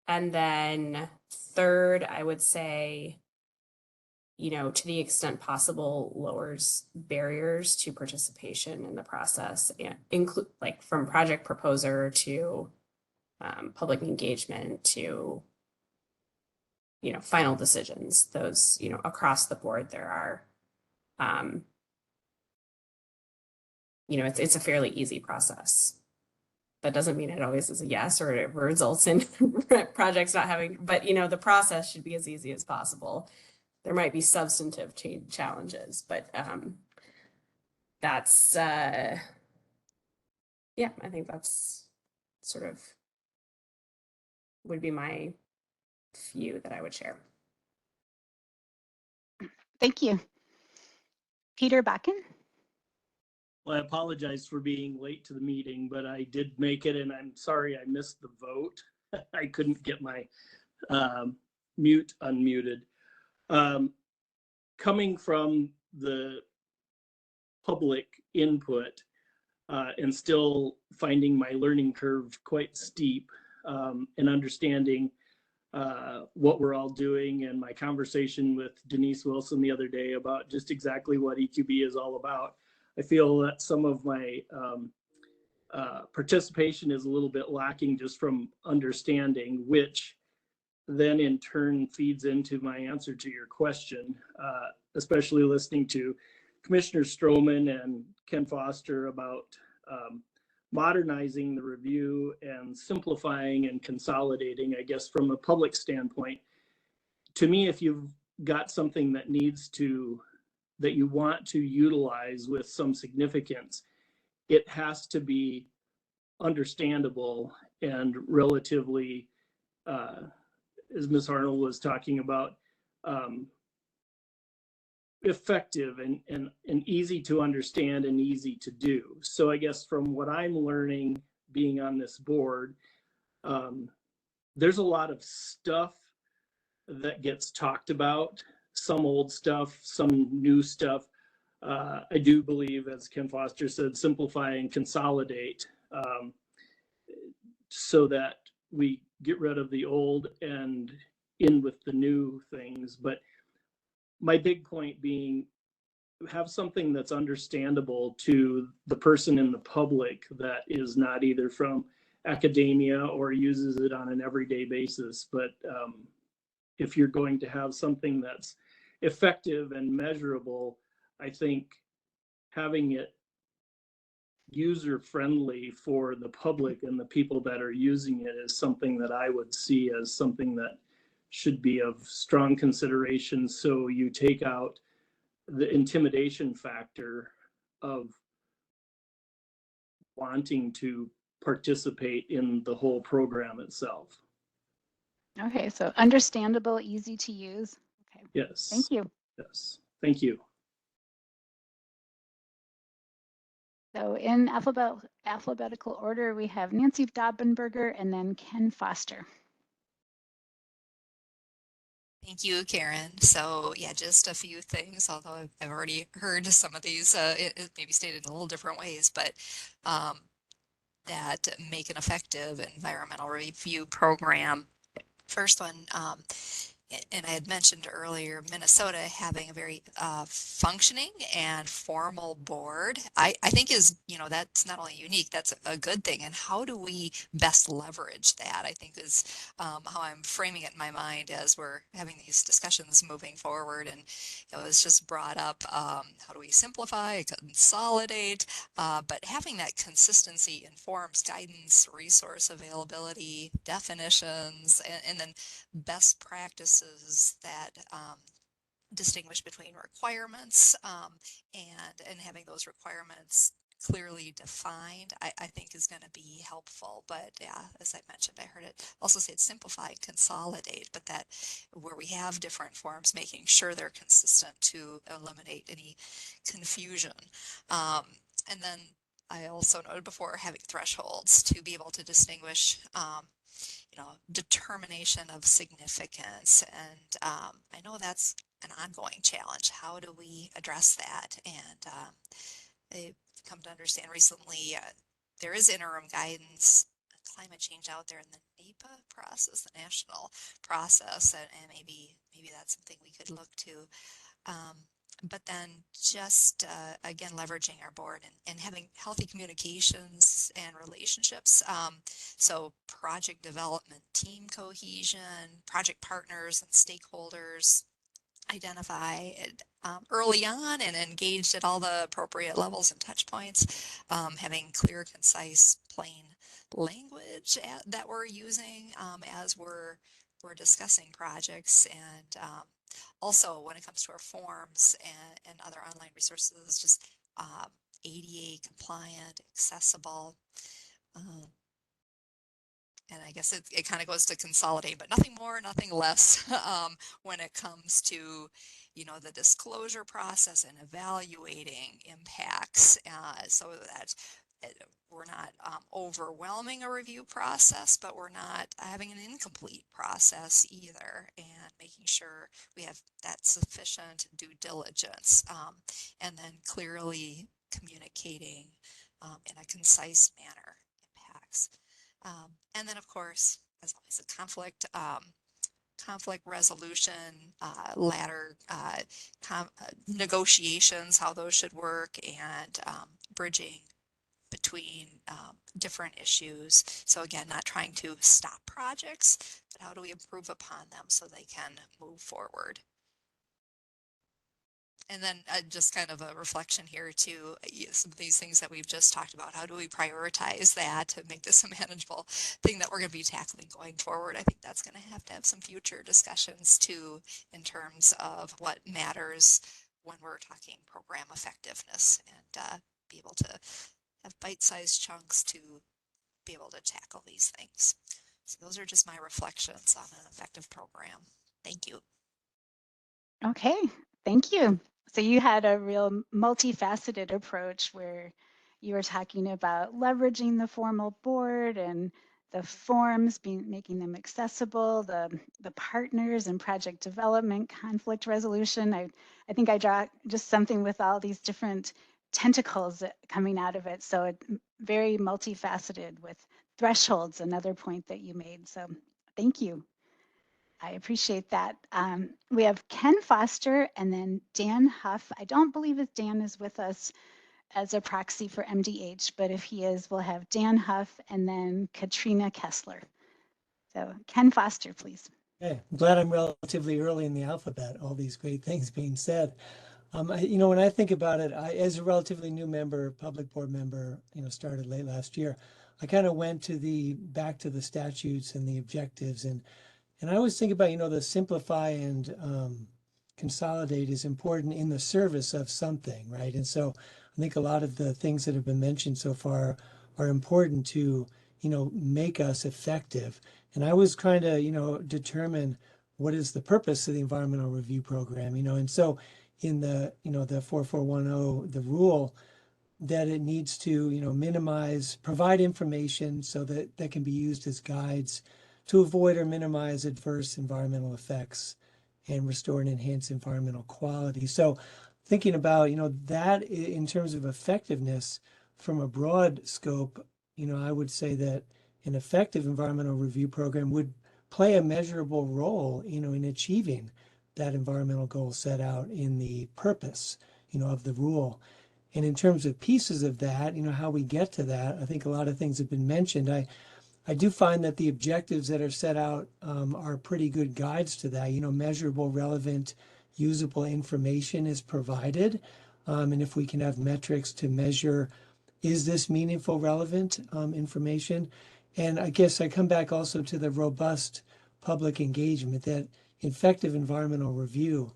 S18: And then third, I would say, to the extent possible, lowers barriers to participation in the process, and include like from project proposer to public engagement to final decisions. Those, across the board, there are it's a fairly easy process. That doesn't mean it always is a yes, or it results in projects not having, but the process should be as easy as possible. There might be substantive challenges, but that's I think that's sort of would be my view that I would share.
S16: Thank you. Peter Bakken.
S19: Well, I apologize for being late to the meeting, but I did make it, and I'm sorry I missed the vote. I couldn't get my mute unmuted. Coming from the public input and still finding my learning curve quite steep, and understanding what we're all doing, and my conversation with Denise Wilson the other day about just exactly what EQB is all about. I feel that some of my participation is a little bit lacking just from understanding, which then in turn feeds into my answer to your question, especially listening to Commissioner Stroman and Ken Foster about modernizing the review and simplifying and consolidating, I guess, from a public standpoint. To me, if you've got something that that you want to utilize with some significance, it has to be understandable and relatively, as Ms. Arnold was talking about, effective and easy to understand and easy to do. So I guess from what I'm learning being on this board, there's a lot of stuff that gets talked about, some old stuff, some new stuff. I do believe, as Ken Foster said, simplify and consolidate, so that we get rid of the old and in with the new things. But my big point being, have something that's understandable to the person in the public that is not either from academia or uses it on an everyday basis. But if you're going to have something that's effective and measurable, I think having it user friendly for the public and the people that are using it is something that I would see as something that should be of strong consideration. So you take out the intimidation factor of wanting to participate in the whole program itself.
S16: Okay, so understandable, easy to use. Okay.
S19: Yes.
S16: Thank you.
S19: Yes. Thank you.
S16: So in alphabetical order, we have Nancy Dobbenberger and then Ken Foster.
S1: Thank you, Karen. So yeah, just a few things, although I've already heard some of these, it maybe stated in a little different ways, but that make an effective environmental review program. First one, and I had mentioned earlier, Minnesota having a very functioning and formal board, I think is, that's not only unique, that's a good thing. And how do we best leverage that, I think is how I'm framing it in my mind as we're having these discussions moving forward. And it's just brought up, how do we simplify, consolidate, but having that consistency informs guidance, resource availability, definitions, and then best practices that distinguish between requirements, and having those requirements clearly defined, I think is going to be helpful. But yeah, as I mentioned, I heard it also said simplify, consolidate, but that where we have different forms, making sure they're consistent to eliminate any confusion. And then I also noted before, having thresholds to be able to distinguish determination of significance. And I know that's an ongoing challenge. How do we address that? And I've come to understand recently there is interim guidance on climate change out there in the NEPA process, the national process, and maybe that's something we could look to. But then just, again, leveraging our board and having healthy communications and relationships. So project development, team cohesion, project partners and stakeholders identified early on and engaged at all the appropriate levels and touch points, having clear, concise, plain language that we're using as we're discussing projects. And also when it comes to our forms and other online resources, just ADA compliant, accessible. And I guess it kind of goes to consolidate, but nothing more, nothing less when it comes to, the disclosure process and evaluating impacts, so that we're not overwhelming a review process, but we're not having an incomplete process either, and making sure we have that sufficient due diligence, and then clearly communicating in a concise manner impacts. And then, of course, as always, a conflict resolution, ladder negotiations, how those should work, and bridging between different issues. So again, not trying to stop projects, but how do we improve upon them so they can move forward? And then just kind of a reflection here to some of these things that we've just talked about. How do we prioritize that to make this a manageable thing that we're going to be tackling going forward? I think that's going to have some future discussions too, in terms of what matters when we're talking program effectiveness, and be able to have bite-sized chunks to be able to tackle these things. So those are just my reflections on an effective program. Thank you.
S16: Okay, thank you. So you had a real multifaceted approach where you were talking about leveraging the formal board and the forms, making them accessible, the partners and project development, conflict resolution. I think I draw just something with all these different tentacles coming out of it. So very multifaceted with thresholds, another point that you made. So thank you. I appreciate that. We have Ken Foster and then Dan Huff. I don't believe that Dan is with us as a proxy for MDH, but if he is, we'll have Dan Huff and then Katrina Kessler. So Ken Foster, please.
S17: Okay, I'm glad I'm relatively early in the alphabet, all these great things being said. When I think about it, as a relatively new member, public board member, started late last year, I kind of went back to the statutes and the objectives, and I always think about, the simplify and consolidate is important in the service of something, right? And so I think a lot of the things that have been mentioned so far are important to, make us effective. And I was trying to, determine what is the purpose of the environmental review program, and so in the, the 4410, the rule that it needs to, provide information so that can be used as guides to avoid or minimize adverse environmental effects and restore and enhance environmental quality. So thinking about, that in terms of effectiveness from a broad scope, I would say that an effective environmental review program would play a measurable role, in achieving that environmental goal set out in the purpose, of the rule. And in terms of pieces of that, how we get to that, I think a lot of things have been mentioned. I do find that the objectives that are set out are pretty good guides to that. Measurable, relevant, usable information is provided. And if we can have metrics to measure, is this meaningful, relevant information? And I guess I come back also to the robust public engagement, that effective environmental review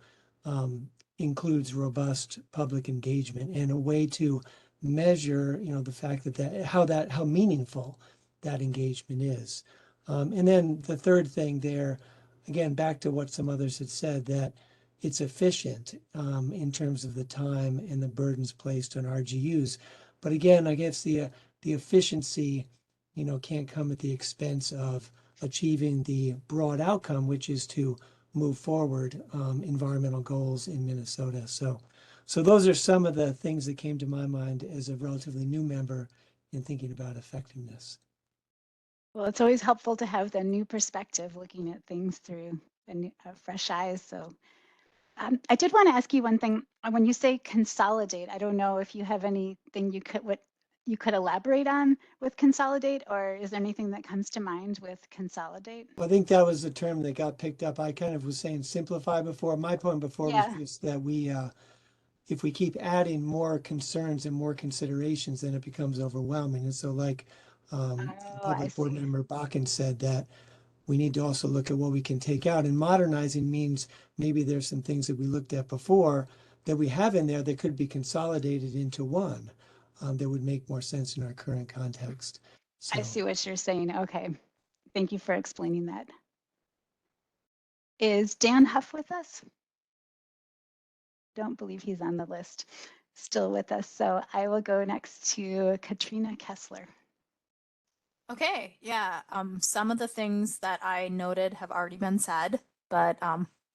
S17: includes robust public engagement and a way to measure, the fact how meaningful that engagement is. And then the third thing there, again, back to what some others had said, that it's efficient in terms of the time and the burdens placed on RGUs. But again, I guess the efficiency, can't come at the expense of achieving the broad outcome, which is to move forward environmental goals in Minnesota. So those are some of the things that came to my mind as a relatively new member in thinking about effectiveness.
S16: Well, it's always helpful to have the new perspective, looking at things through fresh eyes. So I did want to ask you one thing. When you say consolidate, I don't know if you have anything you could elaborate on with consolidate, or is there anything that comes to mind with consolidate?
S17: I think that was the term that got picked up. I kind of was saying simplify before. My point before was just that if we keep adding more concerns and more considerations, then it becomes overwhelming. And so like public board member Bakken said, that we need to also look at what we can take out. And modernizing means maybe there's some things that we looked at before that we have in there that could be consolidated into one that would make more sense in our current context. So.
S16: I see what you're saying. Okay. Thank you for explaining that. Is Dan Huff with us? Don't believe he's on the list. still with us. So I will go next to Katrina Kessler.
S11: Okay, yeah. Some of the things that I noted have already been said, but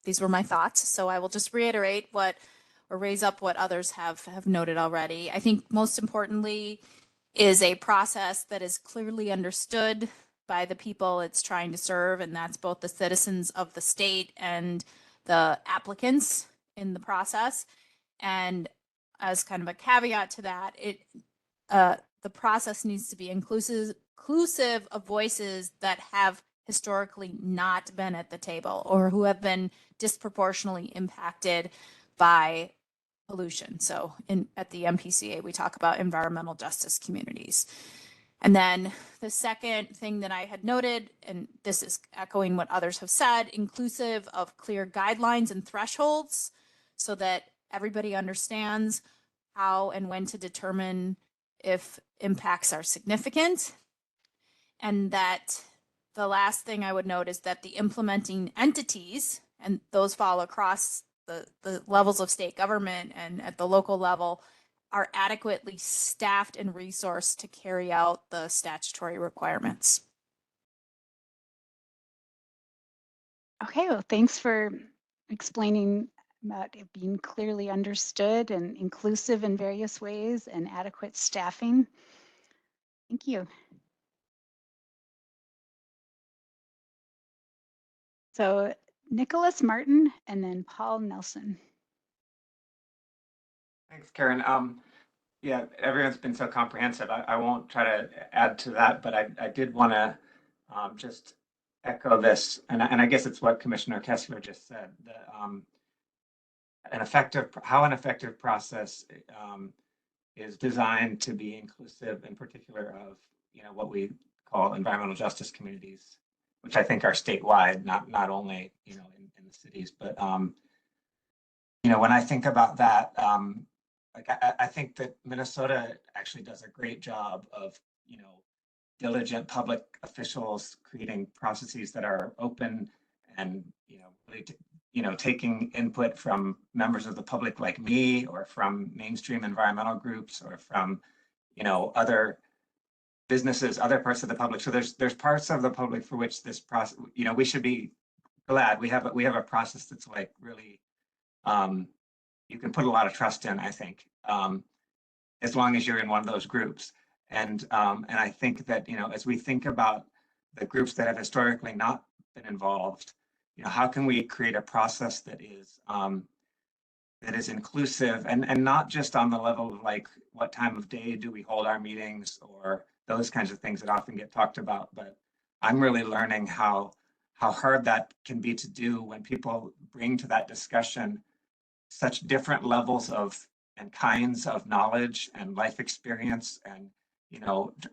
S11: these were my thoughts. So I will just reiterate what or raise up what others have noted already. I think most importantly is a process that is clearly understood by the people it's trying to serve, and that's both the citizens of the state and the applicants in the process. And as kind of a caveat to that, the process needs to be inclusive of voices that have historically not been at the table or who have been disproportionately impacted by pollution. So at the MPCA, we talk about environmental justice communities. And then the second thing that I had noted, and this is echoing what others have said, inclusive of clear guidelines and thresholds so that everybody understands how and when to determine if impacts are significant. And that the last thing I would note is that the implementing entities, and those fall across the levels of state government and at the local level, are adequately staffed and resourced to carry out the statutory requirements.
S16: Okay, well, thanks for explaining about it being clearly understood and inclusive in various ways and adequate staffing. Thank you. So Nicholas Martin and then Paul Nelson.
S4: Thanks, Karen. Yeah, everyone's been so comprehensive. I won't try to add to that, but I did want to just echo this, and I guess it's what Commissioner Kessler just said. How an effective process is designed to be inclusive, in particular of what we call environmental justice communities, which I think are statewide, not only in the cities, but when I think about that, like I think that Minnesota actually does a great job of diligent public officials creating processes that are open and really taking input from members of the public like me, or from mainstream environmental groups, or from other businesses, other parts of the public. So there's parts of the public for which this process, we should be glad we have a process that's like really you can put a lot of trust in, I think, as long as you're in one of those groups. And I think that as we think about the groups that have historically not been involved, how can we create a process that is inclusive, and not just on the level of like what time of day do we hold our meetings or those kinds of things that often get talked about, but I'm really learning how hard that can be to do when people bring to that discussion such different levels of and kinds of knowledge and life experience, and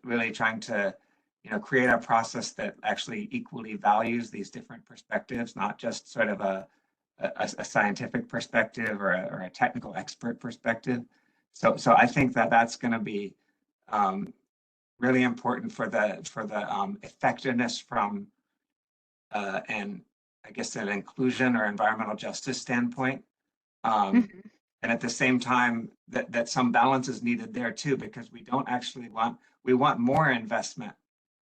S4: really trying to create a process that actually equally values these different perspectives, not just sort of a scientific perspective or a technical expert perspective. So I think that that's going to be really important for the effectiveness from and I guess an inclusion or environmental justice standpoint. And at the same time, that some balance is needed there too, because we don't actually we want more investment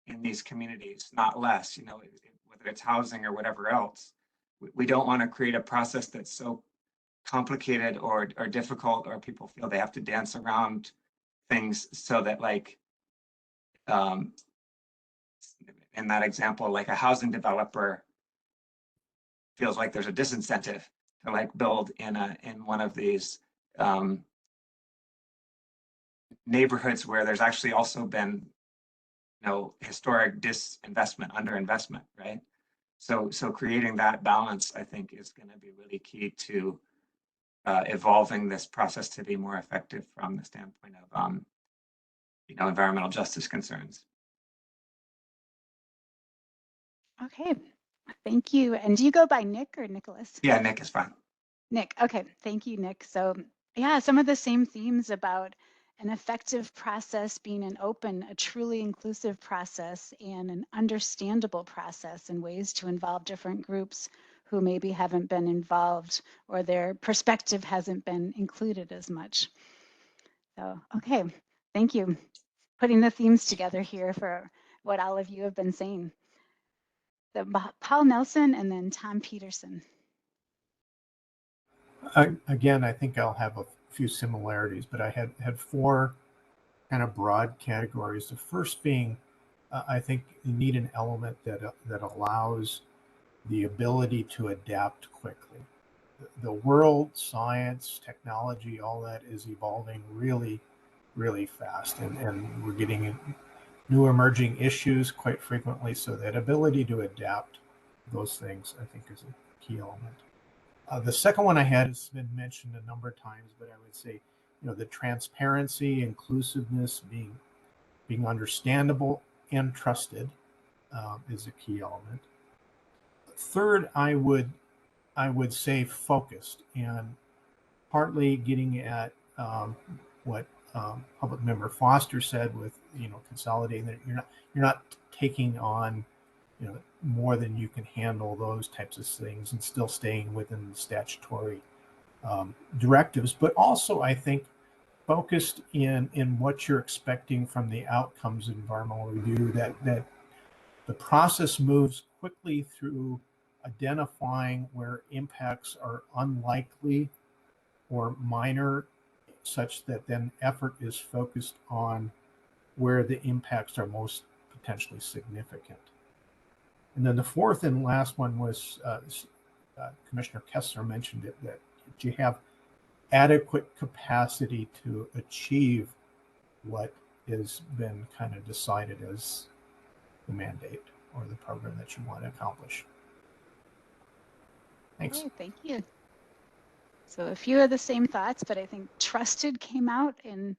S4: in these communities, not less, whether it's housing or whatever else. We don't want to create a process that's so complicated or difficult, or people feel they have to dance around things, so that like, in that example, like a housing developer feels like there's a disincentive to like build in one of these neighborhoods where there's actually also been historic disinvestment, underinvestment, right? So creating that balance, I think, is going to be really key to evolving this process to be more effective from the standpoint of environmental justice concerns.
S16: Okay, thank you. And do you go by Nick or Nicholas?
S4: Yeah, Nick is fine.
S16: Nick, okay, thank you, Nick. So yeah, some of the same themes about an effective process being an open, a truly inclusive process, and an understandable process, and ways to involve different groups who maybe haven't been involved or their perspective hasn't been included as much. So, okay, thank you. Putting the themes together here for what all of you have been saying. So Paul Nelson and then Tom Peterson.
S5: Again, I think I'll have a few similarities, but I had four kind of broad categories. The first being, I think you need an element that allows the ability to adapt quickly. The world, science, technology, all that is evolving really, really fast, and we're getting new emerging issues quite frequently. So that ability to adapt those things, I think, is a key element. The second one I had has been mentioned a number of times, but I would say, the transparency, inclusiveness, being understandable and trusted is a key element. Third, I would say focused, and partly getting at what Public Member Foster said with consolidating that you're not taking on more than you can handle, those types of things, and still staying within the statutory directives, but also I think focused in what you're expecting from the outcomes of environmental review, that the process moves quickly through identifying where impacts are unlikely or minor, such that then effort is focused on where the impacts are most potentially significant. And then the fourth and last one was Commissioner Kessler mentioned it, that you have adequate capacity to achieve what has been kind of decided as the mandate or the program that you want to accomplish. Thanks.
S16: Okay, thank you. So a few of the same thoughts, but I think trusted came out in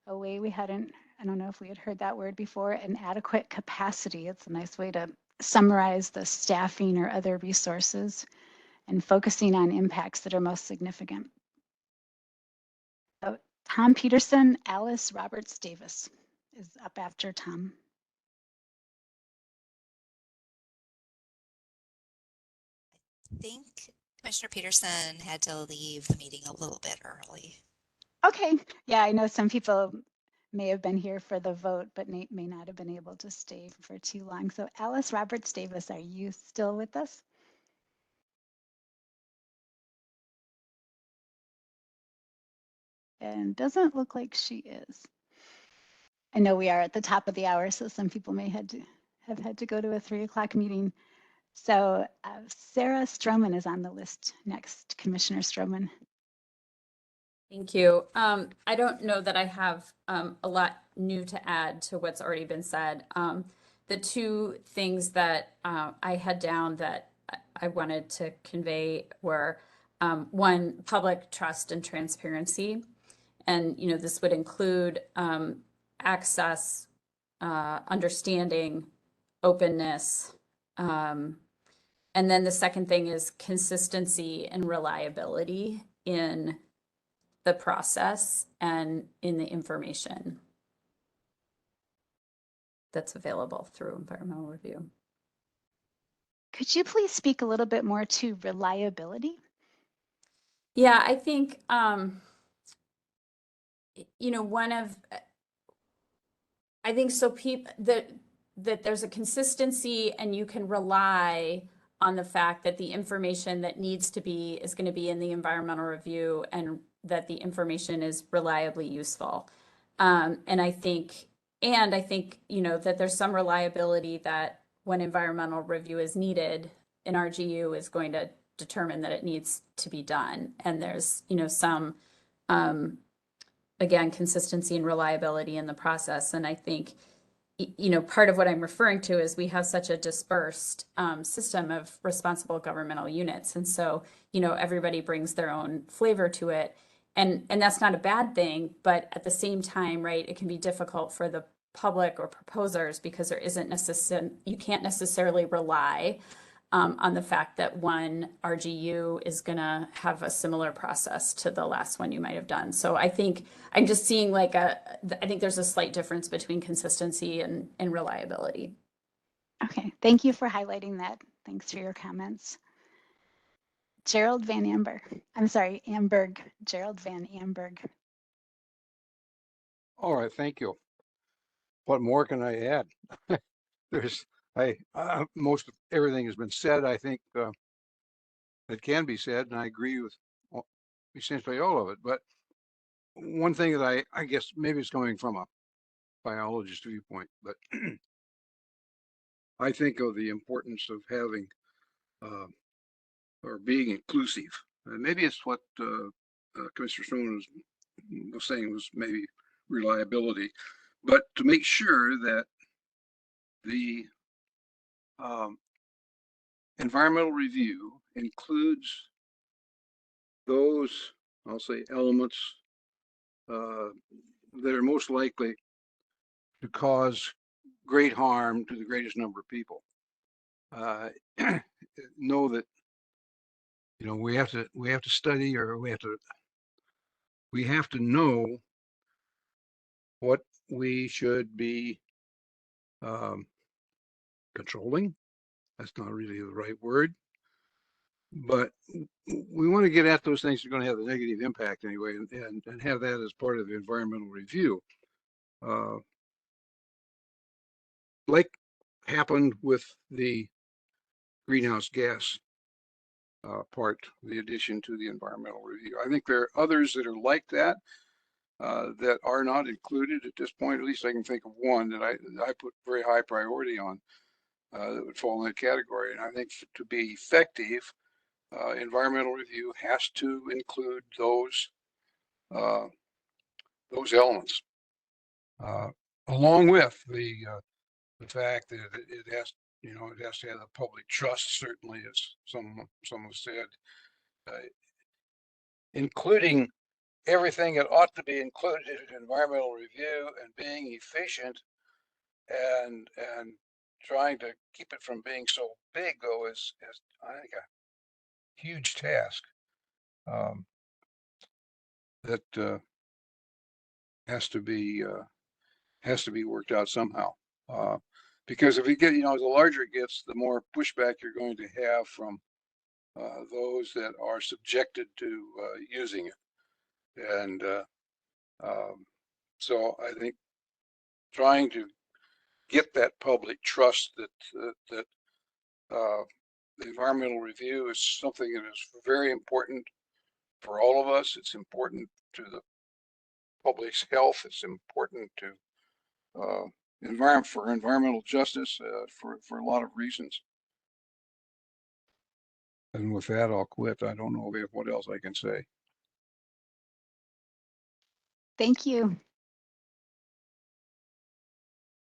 S16: a way we hadn't, I don't know if we had heard that word before, an adequate capacity. It's a nice way to summarize the staffing or other resources and focusing on impacts that are most significant. So Tom Peterson, Alice Roberts Davis is up after Tom.
S1: I think Commissioner Peterson had to leave the meeting a little bit early.
S16: Okay, yeah, I know some people may have been here for the vote, but may not have been able to stay for too long. So Alice Roberts Davis, are you still with us? And doesn't look like she is. I know we are at the top of the hour, so some people may have had to go to a 3 o'clock meeting. So Sarah Stroman is on the list next, Commissioner Stroman.
S7: Thank you. I don't know that I have a lot new to add to what's already been said. The two things that I had down that I wanted to convey were one, public trust and transparency. And, this would include access, understanding, openness. And then the second thing is consistency and reliability in the process and in the information that's available through environmental review.
S16: Could you please speak a little bit more to reliability?
S7: Yeah, I think, I think so that there's a consistency and you can rely on the fact that the information that needs to be is going to be in the environmental review and that the information is reliably useful. And I think, that there's some reliability that when environmental review is needed, an RGU is going to determine that it needs to be done. And there's, some, again, consistency and reliability in the process. And I think, part of what I'm referring to is we have such a dispersed system of responsible governmental units. And so, everybody brings their own flavor to it. And that's not a bad thing, but at the same time, right, it can be difficult for the public or proposers because there isn't you can't necessarily rely on the fact that one RGU is going to have a similar process to the last one you might have done. So I think I'm just seeing I think there's a slight difference between consistency and reliability.
S16: Okay, thank you for highlighting that. Thanks for your comments. Gerald Van Amberg. I'm sorry, Amberg. Gerald Van Amberg.
S12: All right, thank you. What more can I add? There's, most of everything has been said. I think that can be said, and I agree with essentially all of it. But one thing that I guess maybe it's coming from a biologist viewpoint, but I think of the importance of having or being inclusive. Maybe it's what Commissioner Stone was saying was maybe reliability, but to make sure that the environmental review includes those, I'll say, elements that are most likely to cause great harm to the greatest number of people. Know that, you know, we have to study, or we have to know what we should be controlling. That's not really the right word, but we want to get at those things that are going to have a negative impact anyway, and have that as part of the environmental review. Like happened with the greenhouse gas part, the addition to the environmental review. I think there are others that are like that, that are not included at this point. At least I can think of one that I put very high priority on, that would fall in that category. And I think to be effective, environmental review has to include those elements, along with the fact that it has, you know, it has to have the public trust, certainly, as some have said, including everything that ought to be included in environmental review, and being efficient and trying to keep it from being so big, though, is I think a huge task that has to be worked out somehow. Because if you get, you know, the larger it gets, the more pushback you're going to have from those that are subjected to using it. And so I think trying to get that public trust that the environmental review is something that is very important for all of us. It's important to the public's health. It's important to environmental justice, for a lot of reasons. And with that, I'll quit. I don't know what else I can say.
S16: Thank you.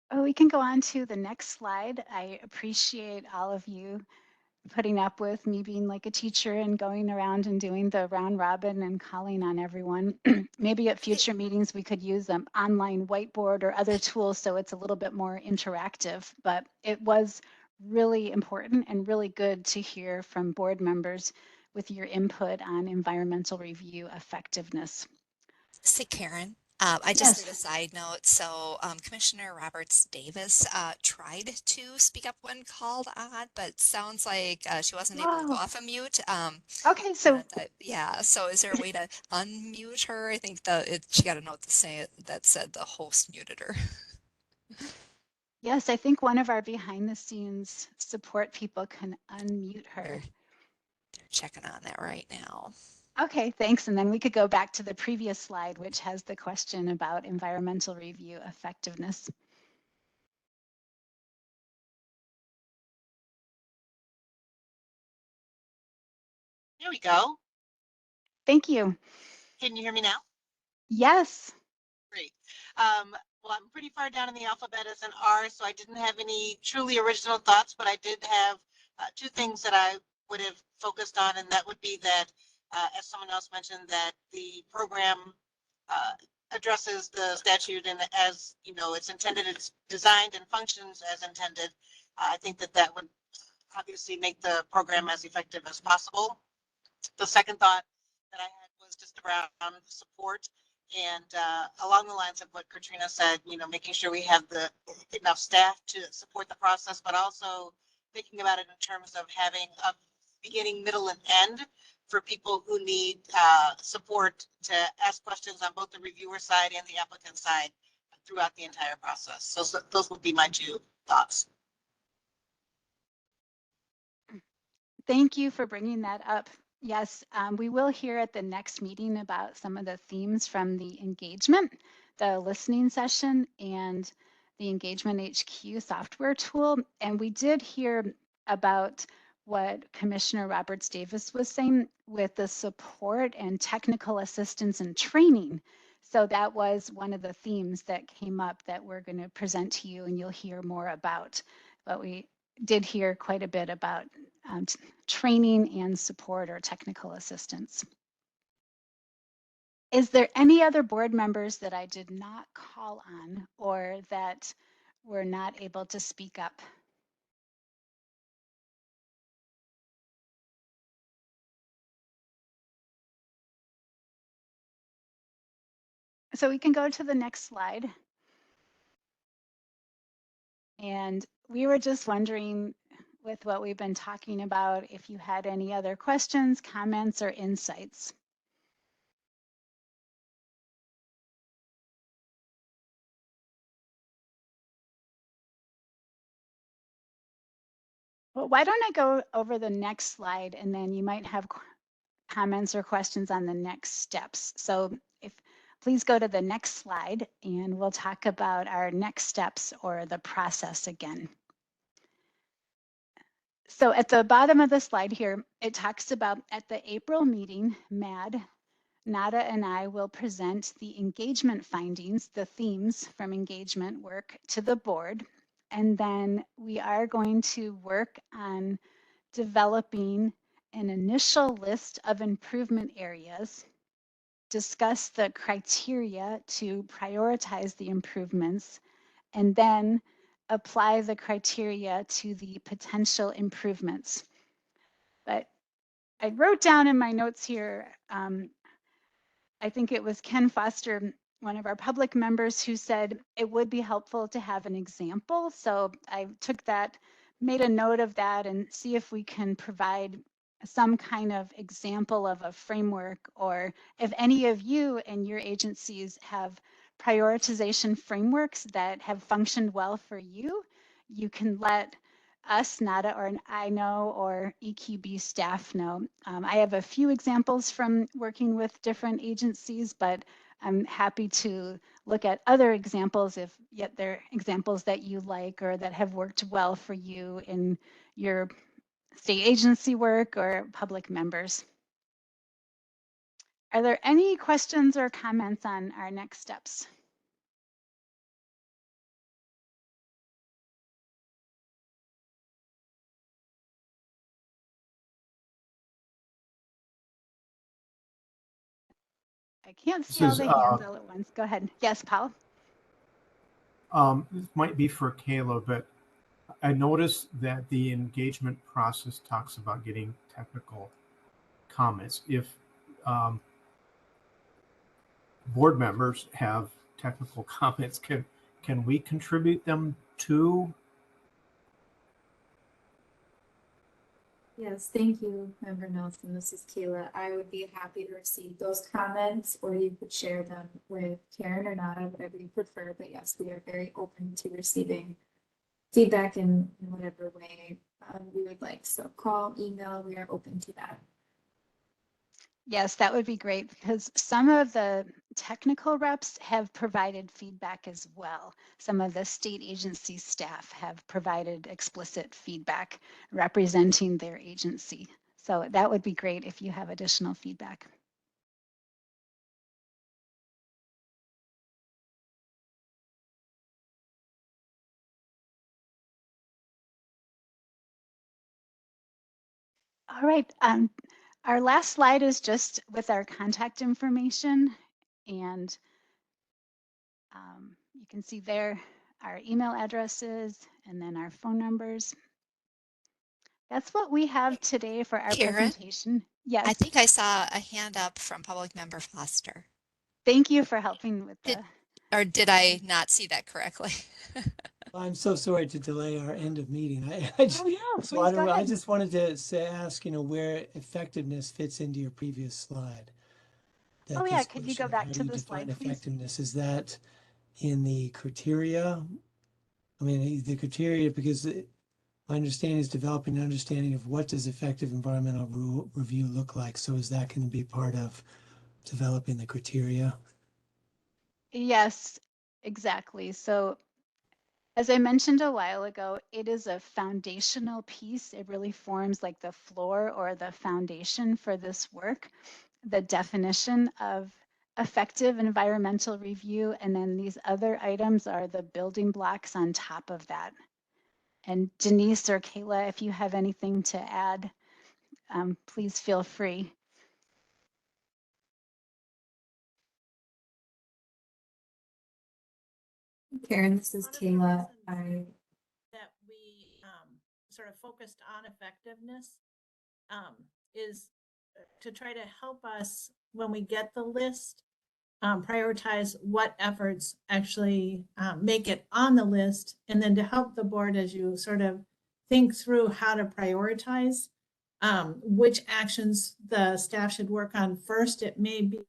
S16: Oh, we can go on to the next slide. I appreciate all of you putting up with me being like a teacher and going around and doing the round robin and calling on everyone. Maybe at future meetings we could use an online whiteboard or other tools so it's a little bit more interactive. But it was really important and really good to hear from board members with your input on environmental review effectiveness.
S1: Say, Karen, I just did a side note. So Commissioner Roberts Davis tried to speak up when called on, but sounds like she wasn't able to go off of mute.
S16: Okay, so
S1: yeah. So is there a way to unmute her? I think she got a note to say that said the host muted her.
S16: Yes, I think one of our behind the scenes support people can unmute her.
S1: They're checking on that right now.
S16: Okay, thanks. And then we could go back to the previous slide, which has the question about environmental review effectiveness.
S20: There we go.
S16: Thank you.
S20: Can you hear me now?
S16: Yes.
S20: Great. Well, I'm pretty far down in the alphabet as an R, so I didn't have any truly original thoughts, but I did have two things that I would have focused on, and that would be that, as someone else mentioned, that the program addresses the statute, and as you know, it's intended, it's designed and functions as intended. I think that would obviously make the program as effective as possible. The second thought that I had was just around support, and along the lines of what Katrina said, you know, making sure we have enough staff to support the process, but also thinking about it in terms of having a beginning, middle, and end for people who need support to ask questions on both the reviewer side and the applicant side throughout the entire process. So those would be my two thoughts.
S16: Thank you for bringing that up. Yes, we will hear at the next meeting about some of the themes from the engagement, the listening session, and the Engagement HQ software tool. And we did hear about what Commissioner Roberts Davis was saying with the support and technical assistance and training. So that was one of the themes that came up that we're going to present to you and you'll hear more about. But we did hear quite a bit about training and support or technical assistance. Is there any other board members that I did not call on or that were not able to speak up? So we can go to the next slide. And we were just wondering, with what we've been talking about, if you had any other questions, comments, or insights. Well, why don't I go over the next slide and then you might have comments or questions on the next steps. So if please go to the next slide and we'll talk about our next steps or the process again. So at the bottom of the slide here, it talks about at the April meeting, Nada and I will present the engagement findings, the themes from engagement work to the board. And then we are going to work on developing an initial list of improvement areas, discuss the criteria to prioritize the improvements, and then apply the criteria to the potential improvements. But I wrote down in my notes here, I think it was Ken Foster, one of our public members, who said it would be helpful to have an example. So I took that, made a note of that, and see if we can provide some kind of example of a framework, or if any of you and your agencies have prioritization frameworks that have functioned well for you, you can let us, NADA, or I know, or EQB staff know. I have a few examples from working with different agencies, but I'm happy to look at other examples if yet they're examples that you like or that have worked well for you in your state agency work or public members. Are there any questions or comments on our next steps? I can't see all the hands all at once. Go ahead. Yes, Paul.
S5: This might be for Kayla, but I noticed that the engagement process talks about getting technical comments. If board members have technical comments, can we contribute them too?
S14: Yes, thank you, Member Nelson. This is Kayla. I would be happy to receive those comments, or you could share them with Karen or Nada, whatever you prefer. But yes, we are very open to receiving feedback in whatever way we would like. So call, email, we are open to that.
S16: Yes, that would be great because some of the technical reps have provided feedback as well. Some of the state agency staff have provided explicit feedback representing their agency. So that would be great if you have additional feedback. All right. Our last slide is just with our contact information, and you can see there our email addresses and then our phone numbers. That's what we have today for our
S1: Karen,
S16: presentation. Yes.
S1: I think I saw a hand up from Public Member Foster.
S16: Thank you for helping with the.
S1: Or did I not see that correctly?
S17: I'm so sorry to delay our end of meeting. I just,
S16: Oh, no,
S17: so
S16: please go
S17: I
S16: ahead.
S17: just wanted to ask, where effectiveness fits into your previous slide.
S16: Oh, yeah,
S17: This
S16: could you go
S17: question,
S16: back
S17: how do
S16: to
S17: you
S16: the
S17: define
S16: slide, please?
S17: effectiveness? Is that in the criteria? I mean, the criteria, because my understanding is developing an understanding of what does effective environmental review look like. So is that going to be part of developing the criteria?
S16: Yes, exactly. So as I mentioned a while ago, it is a foundational piece. It really forms like the floor or the foundation for this work. The definition of effective environmental review, and then these other items are the building blocks on top of that. And Denise or Kayla, if you have anything to add, please feel free.
S14: Karen, this is
S2: One of the
S14: Kayla.
S2: reasons that we sort of focused on effectiveness is to try to help us when we get the list prioritize what efforts actually make it on the list, and then to help the board as you sort of think through how to prioritize which actions the staff should work on first. It may be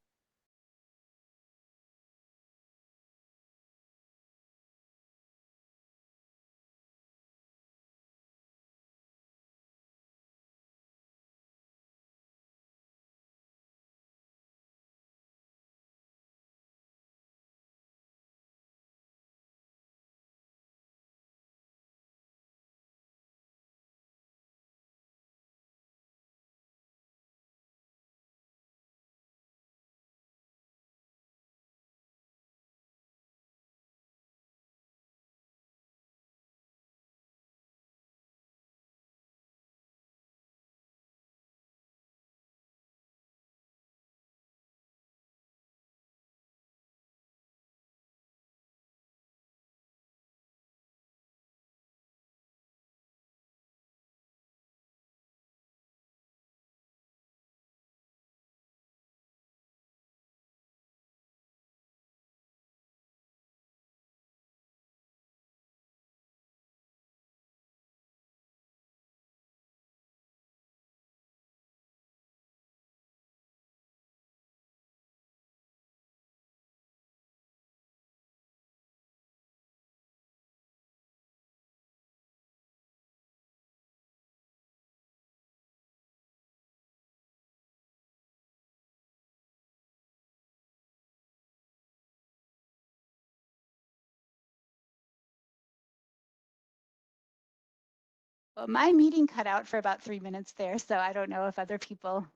S16: Well, my meeting cut out for about 3 minutes there, so I don't know if other people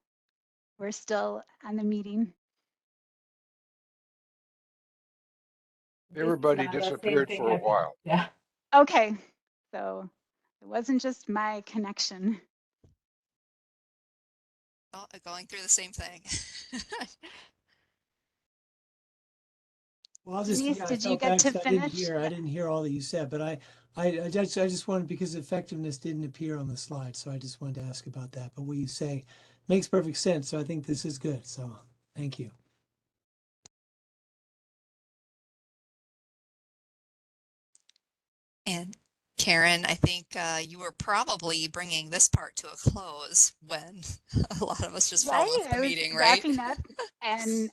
S16: were still on the meeting.
S12: Everybody
S15: The same
S12: disappeared
S15: thing
S12: for a
S15: happened.
S12: while.
S15: Yeah.
S16: Okay, so it wasn't just my connection.
S1: Going through the same thing.
S17: Well, I'll just,
S16: Denise,
S17: yeah, I
S16: did you
S17: felt
S16: get
S17: bad
S16: to
S17: because
S16: finish?
S17: I didn't hear all that you said, but I just wanted, because effectiveness didn't appear on the slide, so I just wanted to ask about that. But what you say makes perfect sense, so I think this is good. So thank you.
S1: And Karen, I think you were probably bringing this part to a close when a lot of us just fell
S16: Right,
S1: off the
S16: I was
S1: meeting, right?
S16: wrapping up, and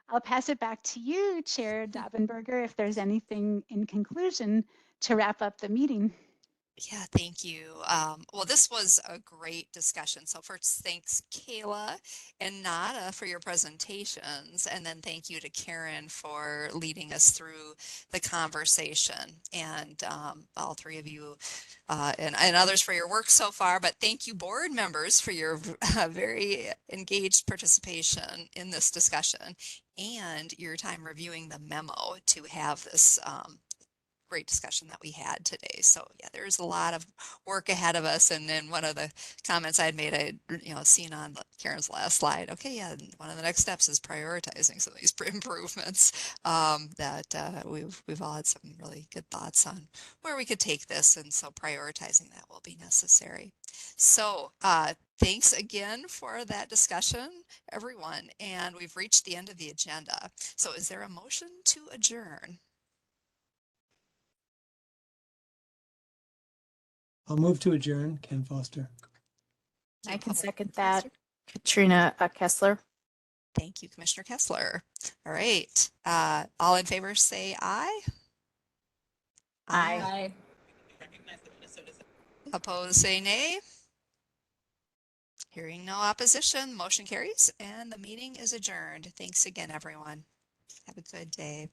S16: I'll pass it back to you, Chair Dobbenberger, if there's anything in conclusion to wrap up the meeting.
S1: Yeah, thank you. Well, this was a great discussion. So first, thanks Kayla and Nada for your presentations. And then thank you to Karen for leading us through the conversation, and all three of you and others for your work so far. But thank you board members for your very engaged participation in this discussion and your time reviewing the memo to have this great discussion that we had today. So yeah, there's a lot of work ahead of us. And then one of the comments I had made, I seen on Karen's last slide. Okay, yeah, one of the next steps is prioritizing some of these improvements that we've all had some really good thoughts on where we could take this, and so prioritizing that will be necessary. So thanks again for that discussion, everyone. And we've reached the end of the agenda. So is there a motion to adjourn?
S17: I'll move to adjourn. Ken Foster.
S11: I can
S1: Public
S11: second that.
S1: Foster.
S11: Katrina Kessler.
S1: Thank you, Commissioner Kessler. All right. All in favor say aye.
S11: Aye.
S1: Opposed say nay. Hearing no opposition, motion carries and the meeting is adjourned. Thanks again, everyone. Have a good day.